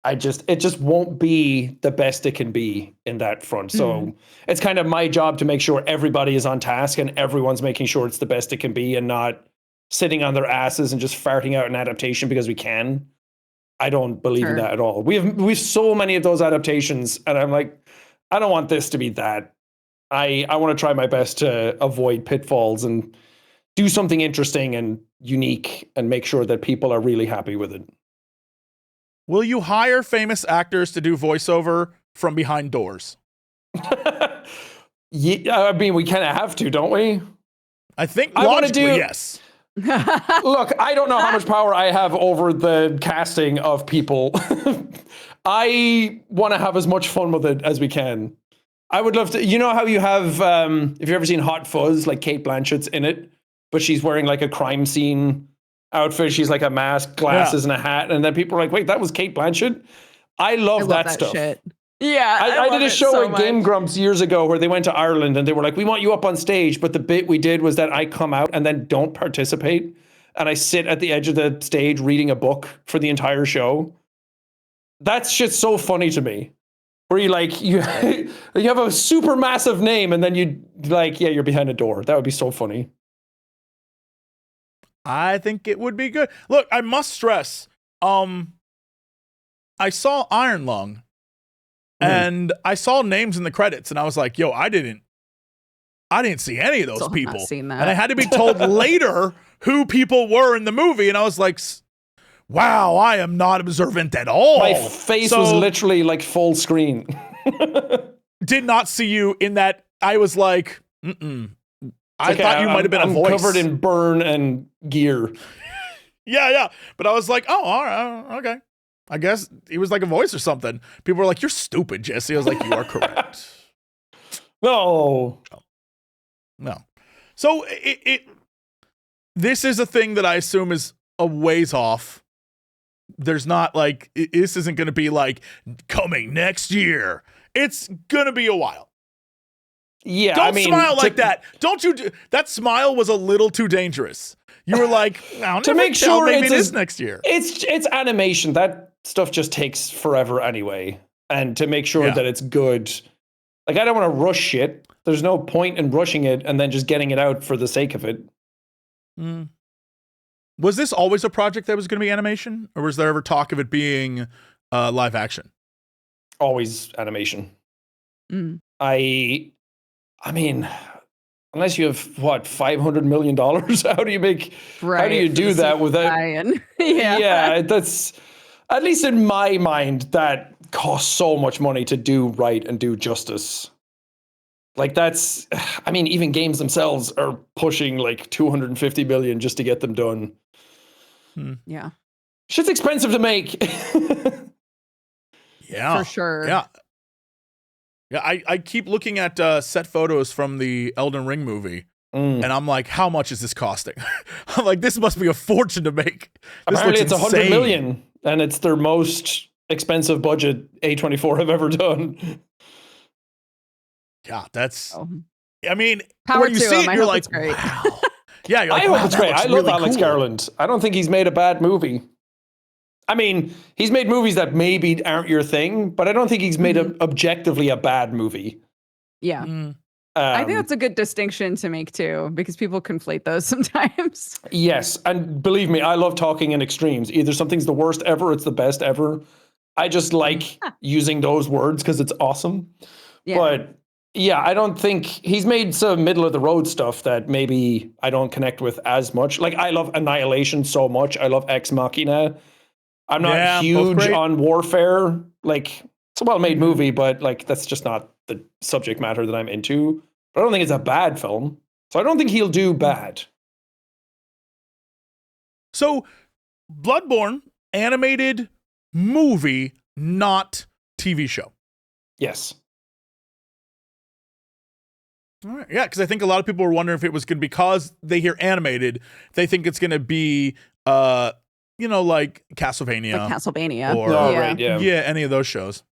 It just won't be the best it can be in that front. So it's kind of my job to make sure everybody is on task and everyone's making sure it's the best it can be and not sitting on their asses and just farting out an adaptation because we can. I don't believe in that at all. We've so many of those adaptations, and I'm like, I don't want this to be that. I want to try my best to avoid pitfalls and do something interesting and unique and make sure that people are really happy with it. Will you hire famous actors to do voiceover from behind doors? Yeah, I mean, we kind of have to, don't we? I think logically, yes. Look, I don't know how much power I have over the casting of people. I want to have as much fun with it as we can. I would love to, you know how you have, if you've ever seen Hot Fuzz, like Kate Blanchett's in it, but she's wearing like a crime scene outfit. She's like a mask, glasses, and a hat. And then people are like, wait, that was Cate Blanchett? I love that stuff. Shit. Yeah. I did a show at Game Grumps years ago where they went to Ireland and they were like, we want you up on stage. But the bit we did was that I come out and then don't participate. And I sit at the edge of the stage reading a book for the entire show. That shit's so funny to me. Where you like, you have a super massive name and then you like, yeah, you're behind a door. That would be so funny. I think it would be good. Look, I must stress, I saw Iron Lung and I saw names in the credits and I was like, yo, I didn't see any of those Still people. not seen that. And I had to be told later who people were in the movie. And I was like, wow, I am not observant at all. My face was literally like full screen. Did not see you in that. I was like, I thought you might have been a voice. Covered in burn and gear. Yeah. But I was like, oh, all right, okay. I guess he was like a voice or something. People were like, you're stupid, Jesse. I was like, you are correct. No. So this is a thing that I assume is a ways off. There's not like, this isn't going to be like coming next year. It's going to be a while. Yeah. Don't smile like that. Don't you that smile was a little too dangerous. You were like, to make sure maybe it is next year. It's animation. That stuff just takes forever anyway. And to make sure that it's good. Like, I don't want to rush shit. There's no point in rushing it and then just getting it out for the sake of it. Was this always a project that was going to be animation? Or was there ever talk of it being live action? Always animation. I mean, unless you have $500 million, how do you do that without? Yeah, that's at least in my mind that costs so much money to do right and do justice. Like that's, I mean, even games themselves are pushing like 250 million just to get them done. Yeah, shit's expensive to make. Yeah, for sure. Yeah. I keep looking at set photos from the Elden Ring movie, and I'm like, how much is this costing? I'm like, this must be a fortune to make. This Apparently it's insane. 100 million, and it's their most expensive budget A24 have ever done. Yeah, that's. I mean, power when you see it, you're like, great. wow. Yeah, you're like, I hope it's great. I love really Alex cool. Garland. I don't think he's made a bad movie. I mean, he's made movies that maybe aren't your thing, but I don't think he's made objectively a bad movie. Yeah. I think that's a good distinction to make too, because people conflate those sometimes. Yes, and believe me, I love talking in extremes. Either something's the worst ever, it's the best ever. I just like using those words because it's awesome. Yeah. But yeah, I don't think he's made some middle of the road stuff that maybe I don't connect with as much. Like I love Annihilation so much. I love Ex Machina. I'm not huge on Warfare. Like it's a well-made movie, but like that's just not the subject matter that I'm into. But I don't think it's a bad film. So I don't think he'll do bad. So Bloodborne, animated movie, not TV show. Yes. All right. Yeah, because I think a lot of people were wondering if it was going to, because they hear animated, they think it's going to be, like Castlevania. Like Castlevania. Or, yeah, any of those shows.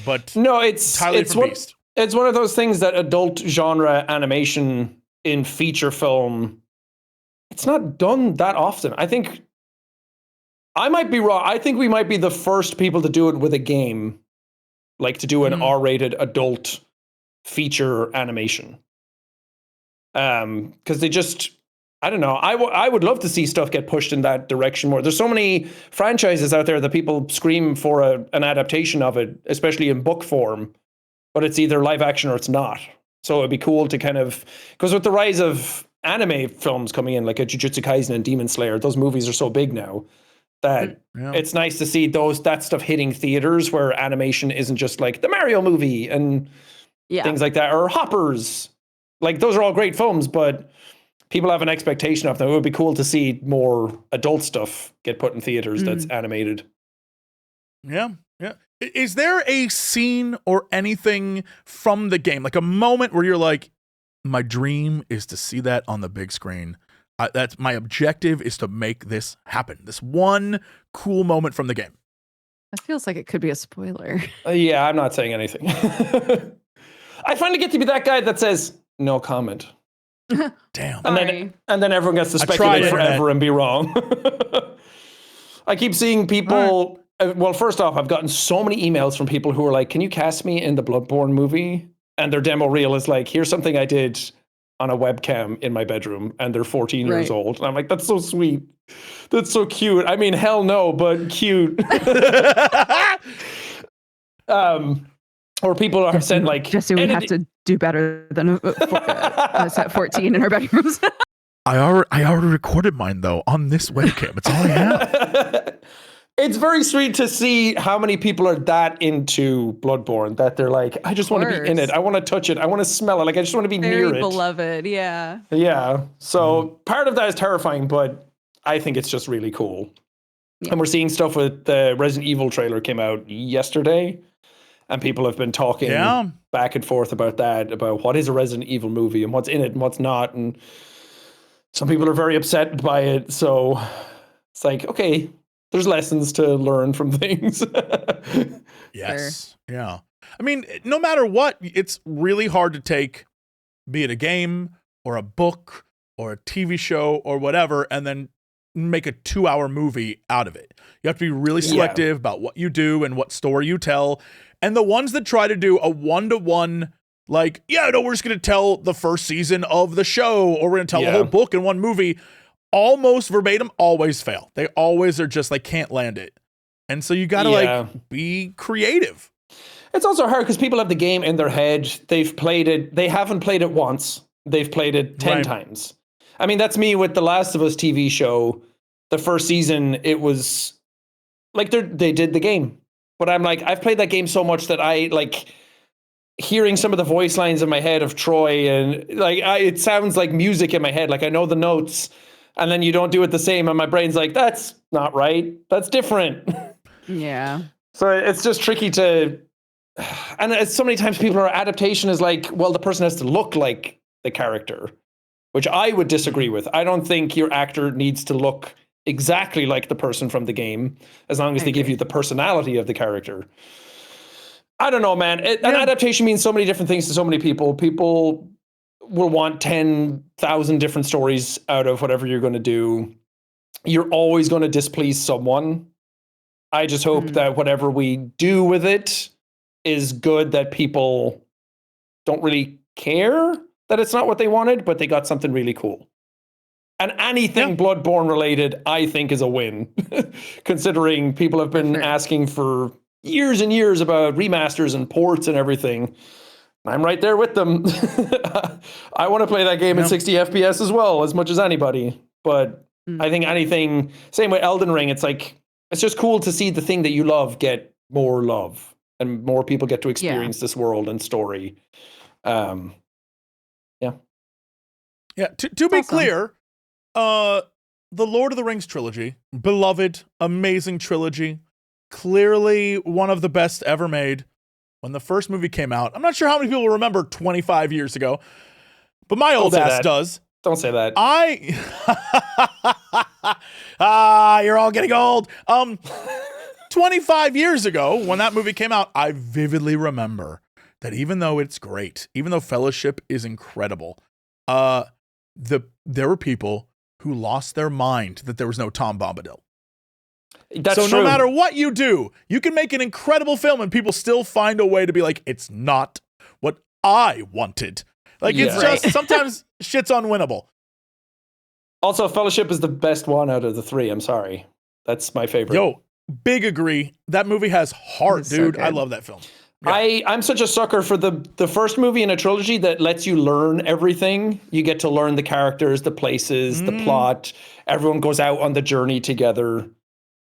But no, it's Beast. It's one of those things that adult genre animation in feature film, it's not done that often. I think I might be wrong. I think we might be the first people to do it with a game, like to do an R-rated adult feature animation. Because they just, I don't know. I would love to see stuff get pushed in that direction more. There's so many franchises out there that people scream for an adaptation of it, especially in book form, but it's either live action or it's not. So it'd be cool to kind of, because with the rise of anime films coming in, like a Jujutsu Kaisen and Demon Slayer, those movies are so big now that it's nice to see that stuff hitting theaters where animation isn't just like the Mario movie and things like that, or Hoppers. Like those are all great films, but people have an expectation of them. It would be cool to see more adult stuff get put in theaters that's animated. Yeah. Is there a scene or anything from the game, like a moment where you're like, my dream is to see that on the big screen? That's my objective, is to make this happen. This one cool moment from the game. That feels like it could be a spoiler. Yeah, I'm not saying anything. I finally get to be that guy that says no comment. Damn. And then everyone gets to speculate forever and be wrong. I keep seeing people. Well, first off, I've gotten so many emails from people who are like, "Can you cast me in the Bloodborne movie?" And their demo reel is like, "Here's something I did on a webcam in my bedroom," and they're 14 years old. And I'm like, "That's so sweet. That's so cute." I mean, hell no, but cute. Or people are sent like, Jesse, we have to do better than us at 14 in our bedrooms. I already recorded mine though on this webcam. It's all I have. It's very sweet to see how many people are that into Bloodborne that they're like, I just want to be in it. I want to touch it. I want to smell it. Like, I just want to be near it. Very beloved, yeah. Yeah. So part of that is terrifying, but I think it's just really cool. Yeah. And we're seeing stuff with the Resident Evil trailer came out yesterday, and people have been talking back and forth about that, about what is a Resident Evil movie and what's in it and what's not. And some people are very upset by it. So it's like, okay, there's lessons to learn from things. Yes. Sure. Yeah. I mean, no matter what, it's really hard to take, be it a game or a book or a TV show or whatever, and then make a 2-hour movie out of it. You have to be really selective about what you do and what story you tell. And the ones that try to do a 1-to-1, like, we're just going to tell the first season of the show, or we're going to tell the whole book in one movie, almost verbatim, always fail. They always are just like, can't land it. And so you got to like be creative. It's also hard because people have the game in their head. They've played it. They haven't played it once. They've played it 10 times. I mean, that's me with the Last of Us TV show. The first season, it was like they did the game. But I'm like, I've played that game so much that I like hearing some of the voice lines in my head of Troy, and like it sounds like music in my head. Like I know the notes, and then you don't do it the same, and my brain's like, that's not right. That's different. Yeah. So it's just tricky to, and so many times people are adaptation is like, well, the person has to look like the character, which I would disagree with. I don't think your actor needs to look exactly like the person from the game, as long as they give you the personality of the character. I don't know, man. An adaptation means so many different things to so many people. People will want 10,000 different stories out of whatever you're going to do. You're always going to displease someone. I just hope that whatever we do with it is good, that people don't really care that it's not what they wanted, but they got something really cool. And anything Bloodborne related, I think, is a win, considering people have been asking for years and years about remasters and ports and everything. I'm right there with them. I want to play that game in 60 FPS as well, as much as anybody. But I think anything, same with Elden Ring, it's like, it's just cool to see the thing that you love get more love and more people get to experience this world and story. To be clear, the Lord of the Rings trilogy, beloved, amazing trilogy, clearly one of the best ever made. When the first movie came out, I'm not sure how many people remember 25 years ago, but my old ass does. Don't say that. You're all getting old. 25 years ago, when that movie came out, I vividly remember that even though it's great, even though Fellowship is incredible, there were people who lost their mind that there was no Tom Bombadil. That's so true. No matter what you do, you can make an incredible film and people still find a way to be like, it's not what I wanted. Like, it's just, sometimes shit's unwinnable. Also, Fellowship is the best one out of the three. I'm sorry. That's my favorite. Yo, big agree. That movie has heart, dude. So I love that film. Yeah. I'm such a sucker for the first movie in a trilogy that lets you learn everything. You get to learn the characters, the places, the plot. Everyone goes out on the journey together.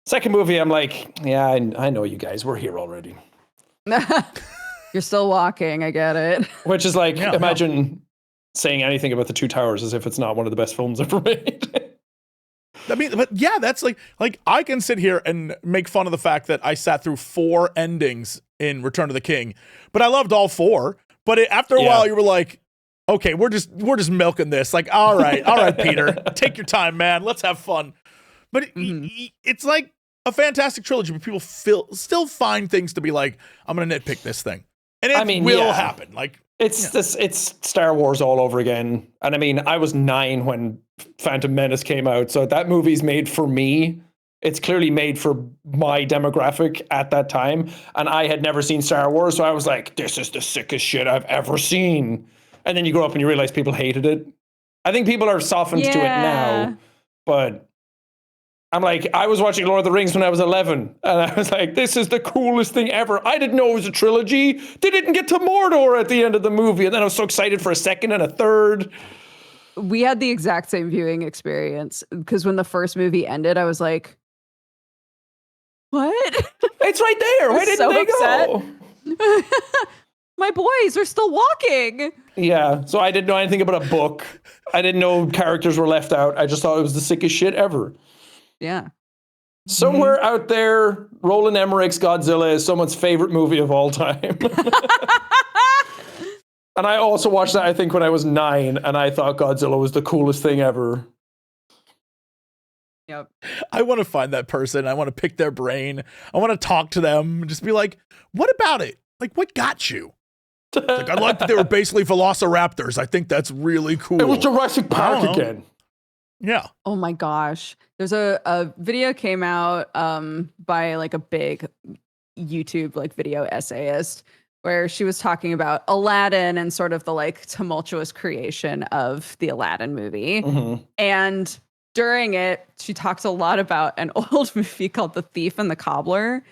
Second movie, I'm like, yeah, I know you guys. We're here already. You're still walking. I get it. Which is like, imagine saying anything about The Two Towers as if it's not one of the best films ever made. I mean, but yeah, that's like I can sit here and make fun of the fact that I sat through 4 endings in Return of the King, but I loved all 4. But after a while, you were like, okay, we're just milking this. Like, all right, Peter, take your time, man. Let's have fun. But it's like a fantastic trilogy, but people still find things to be like, I'm gonna nitpick this thing, and it will happen. Like, it's Star Wars all over again. And I mean, I was 9 when Phantom Menace came out, so that movie's made for me. It's clearly made for my demographic at that time, and I had never seen Star Wars, so I was like, this is the sickest shit I've ever seen. And then you grow up and you realize people hated it. I think people are softened to it now, but I'm like, I was watching Lord of the Rings when I was 11, and I was like, this is the coolest thing ever. I didn't know it was a trilogy. They didn't get to Mordor at the end of the movie, and then I was so excited for a second and a third. We had the exact same viewing experience, because when the first movie ended, I was like, what? It's right there. Why didn't they go? My boys are still walking. Yeah, so I didn't know anything about a book. I didn't know characters were left out. I just thought it was the sickest shit ever. Yeah. Somewhere out there, Roland Emmerich's Godzilla is someone's favorite movie of all time. And I also watched that, I think, when I was 9, and I thought Godzilla was the coolest thing ever. Yep. I want to find that person. I want to pick their brain. I want to talk to them and just be like, what about it? Like, what got you? Like, I like that they were basically velociraptors. I think that's really cool. It was Jurassic Park again. Yeah. Oh my gosh. There's a video came out by like a big YouTube like video essayist where she was talking about Aladdin and sort of the like tumultuous creation of the Aladdin movie. And during it, she talks a lot about an old movie called The Thief and the Cobbler,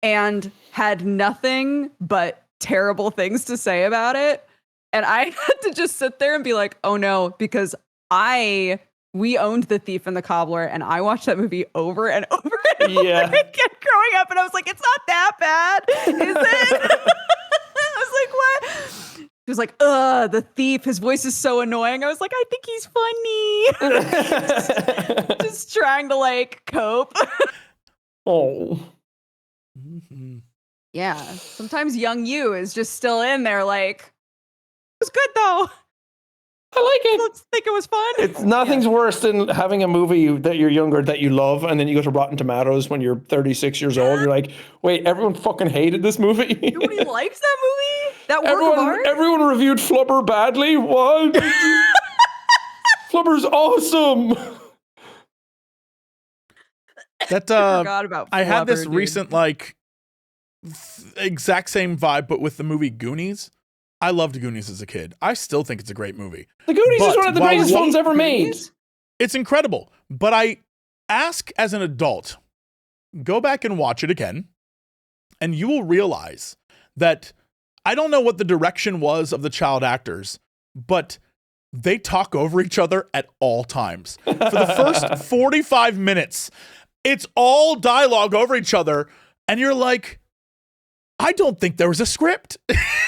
and had nothing but terrible things to say about it. And I had to just sit there and be like, oh no, because we owned The Thief and the Cobbler, and I watched that movie over and over and over again growing up, and I was like, it's not that bad, is it? I was like, what? He was like, the thief, his voice is so annoying. I was like, I think he's funny. Just trying to like cope. Oh. Yeah. Sometimes young you is just still in there like, it was good though. I like it. Let's think it was fun. It's nothing's worse than having a movie that you're younger that you love, and then you go to Rotten Tomatoes when you're 36 years old. You're like, wait, everyone fucking hated this movie. Nobody likes that movie? That work of art? Everyone reviewed Flubber badly. What? Flubber's awesome. That I forgot about Flubber, I had this dude. recent like exact same vibe, but with the movie Goonies. I loved Goonies as a kid. I still think it's a great movie. The Goonies is one of the greatest films ever made. It's incredible. But I ask as an adult, go back and watch it again, and you will realize that I don't know what the direction was of the child actors, but they talk over each other at all times. For the first 45 minutes, it's all dialogue over each other, and you're like, I don't think there was a script.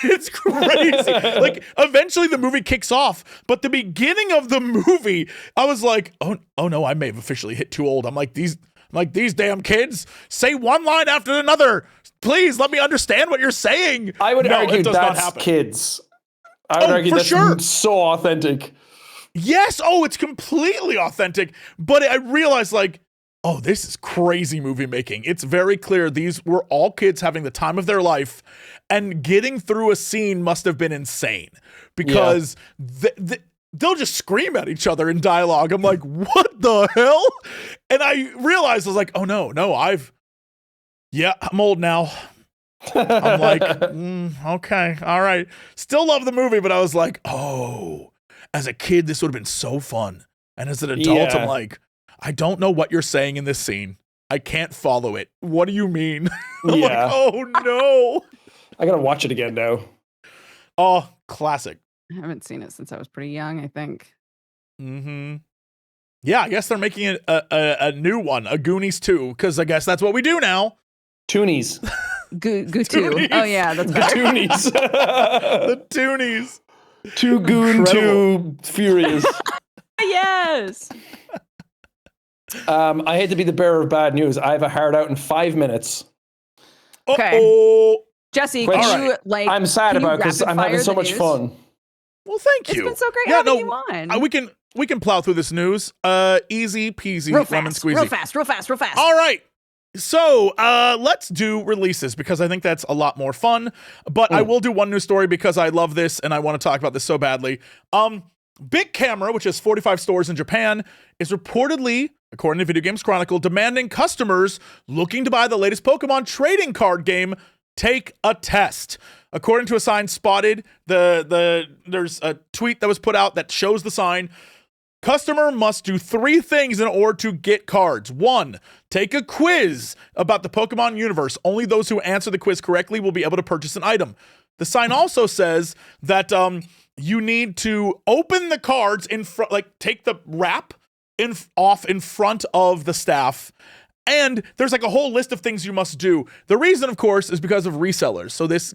It's crazy. Like, eventually the movie kicks off, but the beginning of the movie, I was like, oh no, I may have officially hit too old. I'm like, these damn kids say one line after another. Please let me understand what you're saying. I would argue that's kids. I would argue that's so authentic. Yes. Oh, it's completely authentic. But I realized, like, oh, this is crazy movie making. It's very clear these were all kids having the time of their life, and getting through a scene must have been insane because they'll just scream at each other in dialogue. I'm like, what the hell? And I realized, I was like, oh no, I'm old now. I'm like, okay, all right. Still love the movie, but I was like, oh, as a kid, this would have been so fun. And as an adult, I'm like, I don't know what you're saying in this scene. I can't follow it. What do you mean? I'm like, oh no. I gotta watch it again now. Oh, classic. I haven't seen it since I was pretty young, I think. Yeah, I guess they're making a new one, a Goonies 2, because I guess that's what we do now. Toonies. Goo-2. Oh yeah, that's the Toonies. The Toonies. Too Goon, Too Furious. Yes. I hate to be the bearer of bad news. I have a hard out in 5 minutes. Okay. Jesse, can you like? I'm sad about because I'm having so much fun. Well, thank you. It's been so great having you on. We can plow through this news. Easy peasy, lemon squeezy. Real fast. All right. So let's do releases because I think that's a lot more fun. But I will do one news story because I love this and I want to talk about this so badly. Big Camera, which has 45 stores in Japan, is reportedly, according to Video Games Chronicle, demanding customers looking to buy the latest Pokemon trading card game take a test. According to a sign spotted, there's a tweet that was put out that shows the sign. Customer must do 3 things in order to get cards. 1, take a quiz about the Pokemon universe. Only those who answer the quiz correctly will be able to purchase an item. The sign also says that you need to open the cards in front, like take the wrap off in front of the staff. And there's like a whole list of things you must do. The reason, of course, is because of resellers. So this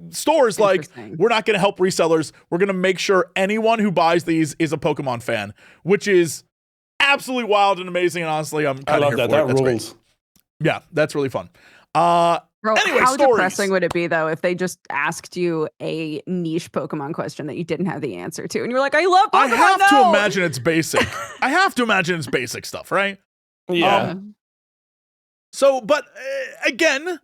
store is like, we're not going to help resellers. We're going to make sure anyone who buys these is a Pokemon fan, which is absolutely wild and amazing. And honestly, I'm kind of here for it. That That's rules. great. Yeah, that's really fun. Bro, anyway, how stories. depressing would it be though if they just asked you a niche Pokemon question that you didn't have the answer to, and you're like, "I love Pokemon." I have to imagine it's basic. I have to imagine it's basic stuff, right? Yeah. But again,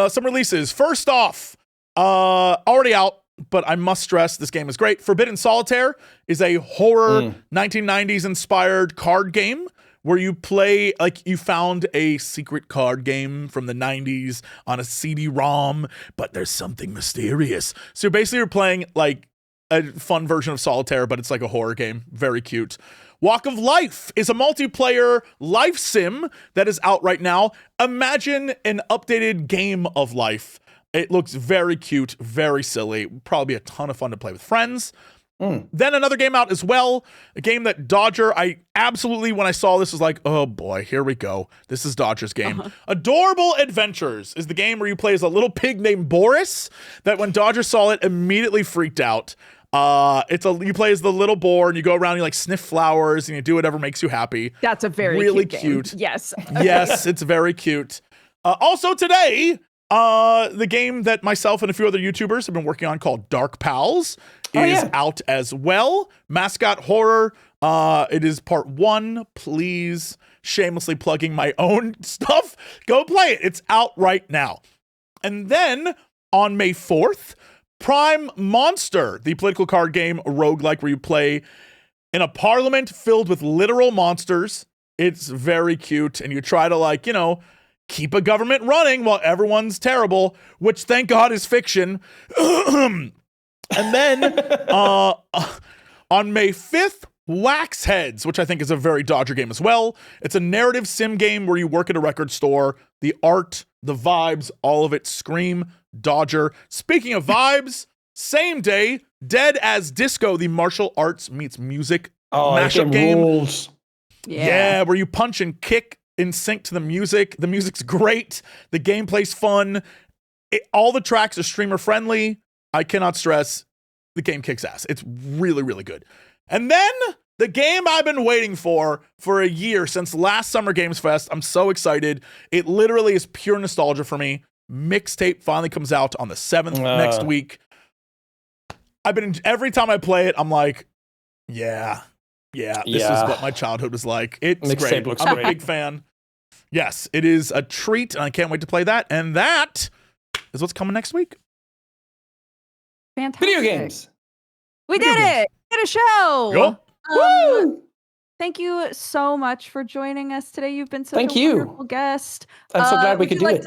some releases. First off, already out, but I must stress this game is great. Forbidden Solitaire is a horror 1990s inspired card game where you play like you found a secret card game from the 90s on a CD-ROM, but there's something mysterious. So basically you're playing like a fun version of Solitaire, but it's like a horror game. Very cute. Walk of Life is a multiplayer life sim that is out right now. Imagine an updated Game of Life. It looks very cute, very silly. Probably a ton of fun to play with friends. Then another game out as well, a game that Dodger, I absolutely, when I saw this, was like, oh boy, here we go. This is Dodger's game. Adorable Adventures is the game where you play as a little pig named Boris that when Dodger saw it, immediately freaked out. You play as the little boar and you go around and you like sniff flowers and you do whatever makes you happy. That's a very really cute game. Yes. Yes, it's very cute. Also today, the game that myself and a few other YouTubers have been working on called Dark Pals is out as well. Mascot Horror. It is part 1. Please, shamelessly plugging my own stuff. Go play it. It's out right now. And then on May 4th, Prime Monster, the political card game roguelike where you play in a parliament filled with literal monsters. It's very cute. And you try to keep a government running while everyone's terrible, which thank God is fiction. And then on May 5th, Wax Heads, which I think is a very Dodger game as well. It's a narrative sim game where you work at a record store. The art, the vibes, all of it scream Dodger. Speaking of vibes, same day, Dead as Disco, the martial arts meets music mashup game. Rules. Yeah, where you punch and kick in sync to the music. The music's great. The gameplay's fun. All the tracks are streamer friendly. I cannot stress the game kicks ass. It's really, really good. And then the game I've been waiting for a year since last Summer Games Fest. I'm so excited. It literally is pure nostalgia for me. Mixtape finally comes out on the 7th next week. Every time I play it, I'm like, this is what my childhood was like. It's Mixtape great. I'm a big fan. Yes, it is a treat, and I can't wait to play that. And that is what's coming next week. Fantastic. Video games. We did it. We did a show. Woo! Thank you so much for joining us today. You've been such Thank a you. wonderful guest. I'm so glad we could do it.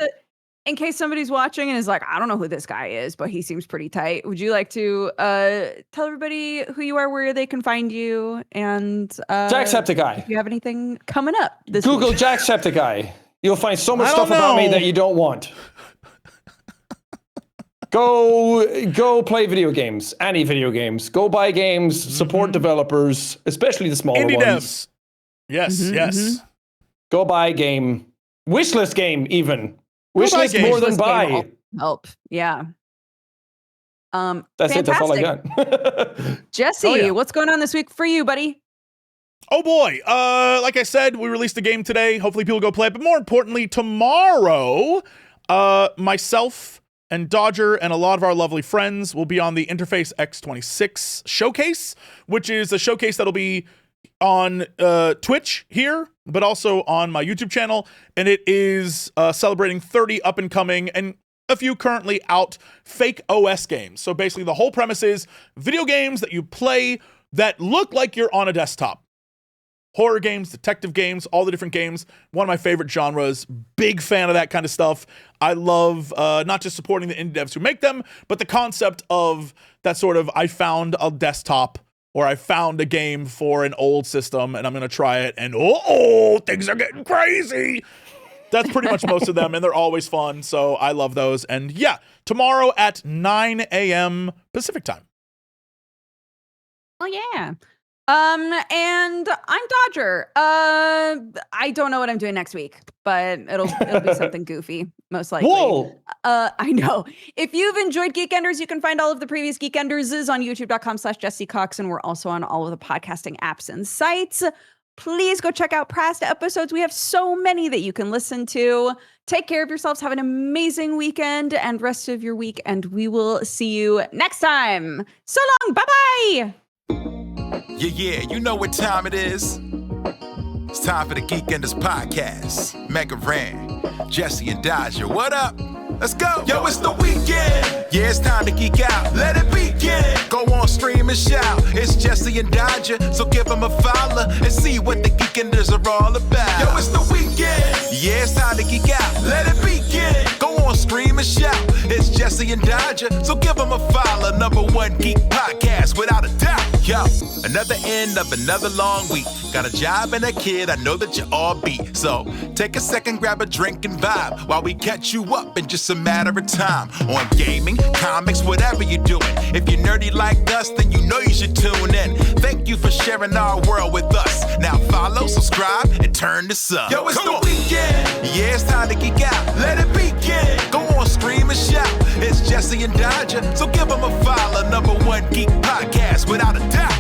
In case somebody's watching and is like, I don't know who this guy is, but he seems pretty tight. Would you like to tell everybody who you are, where they can find you, and Jacksepticeye. if you have anything coming up this Google week? Jacksepticeye. You'll find so much stuff about me that you don't want. Go play video games. Any video games. Go buy games. Support developers, especially the smaller Indie ones. devs. Yes. Go buy a game. Wishlist game, even. Wishlist more than buy. Help. Yeah. That's fantastic. it. That's all I got. Jesse, what's going on this week for you, buddy? Oh boy. Like I said, we released a game today. Hopefully people go play it. But more importantly, tomorrow, myself and Dodger and a lot of our lovely friends will be on the Interface X26 showcase, which is a showcase that'll be on Twitch here, but also on my YouTube channel. And it is celebrating 30 up and coming and a few currently out fake OS games. So basically the whole premise is video games that you play that look like you're on a desktop. Horror games, detective games, all the different games. One of my favorite genres. Big fan of that kind of stuff. I love not just supporting the indie devs who make them, but the concept of that sort of, I found a desktop or I found a game for an old system and I'm going to try it and things are getting crazy. That's pretty much most of them, and they're always fun, so I love those. And yeah, tomorrow at 9 a.m. Pacific time. Oh, yeah. And I'm Dodger. I don't know what I'm doing next week, but it'll be something goofy, most likely. Whoa! I know. If you've enjoyed Geekenders, you can find all of the previous Geekenders on youtube.com/JessieCox, and we're also on all of the podcasting apps and sites. Please go check out past episodes. We have so many that you can listen to. Take care of yourselves. Have an amazing weekend and rest of your week, and we will see you next time. So long. Bye-bye. Yeah, you know what time it is. It's time for the Geekenders podcast. MegaRan, Jesse and Dodger, what up? Let's go. Yo, it's the weekend. Yeah, it's time to geek out. Let it begin. Go on, stream and shout. It's Jesse and Dodger, so give them a follow and see what the Geekenders are all about. Yo, it's the weekend. Yeah, it's time to geek out. Let it begin. Go on, stream and shout. It's Jesse and Dodger, so give them a follow. #1 geek podcast, without a doubt. Yo, another end of another long week. Got a job and a kid, I know that you all beat. So take a second, grab a drink and vibe while we catch you up in just a matter of time. On gaming, comics, whatever you're doing. If you're nerdy like us, then you know you should tune in. Thank you for sharing our world with us. Now follow, subscribe, and turn this up. Yo, it's the weekend. Yeah, it's time to geek out. Let it begin. Go on, scream and shout. It's Jesse and Dodger, so give them a follow. #1 geek podcast, without a doubt.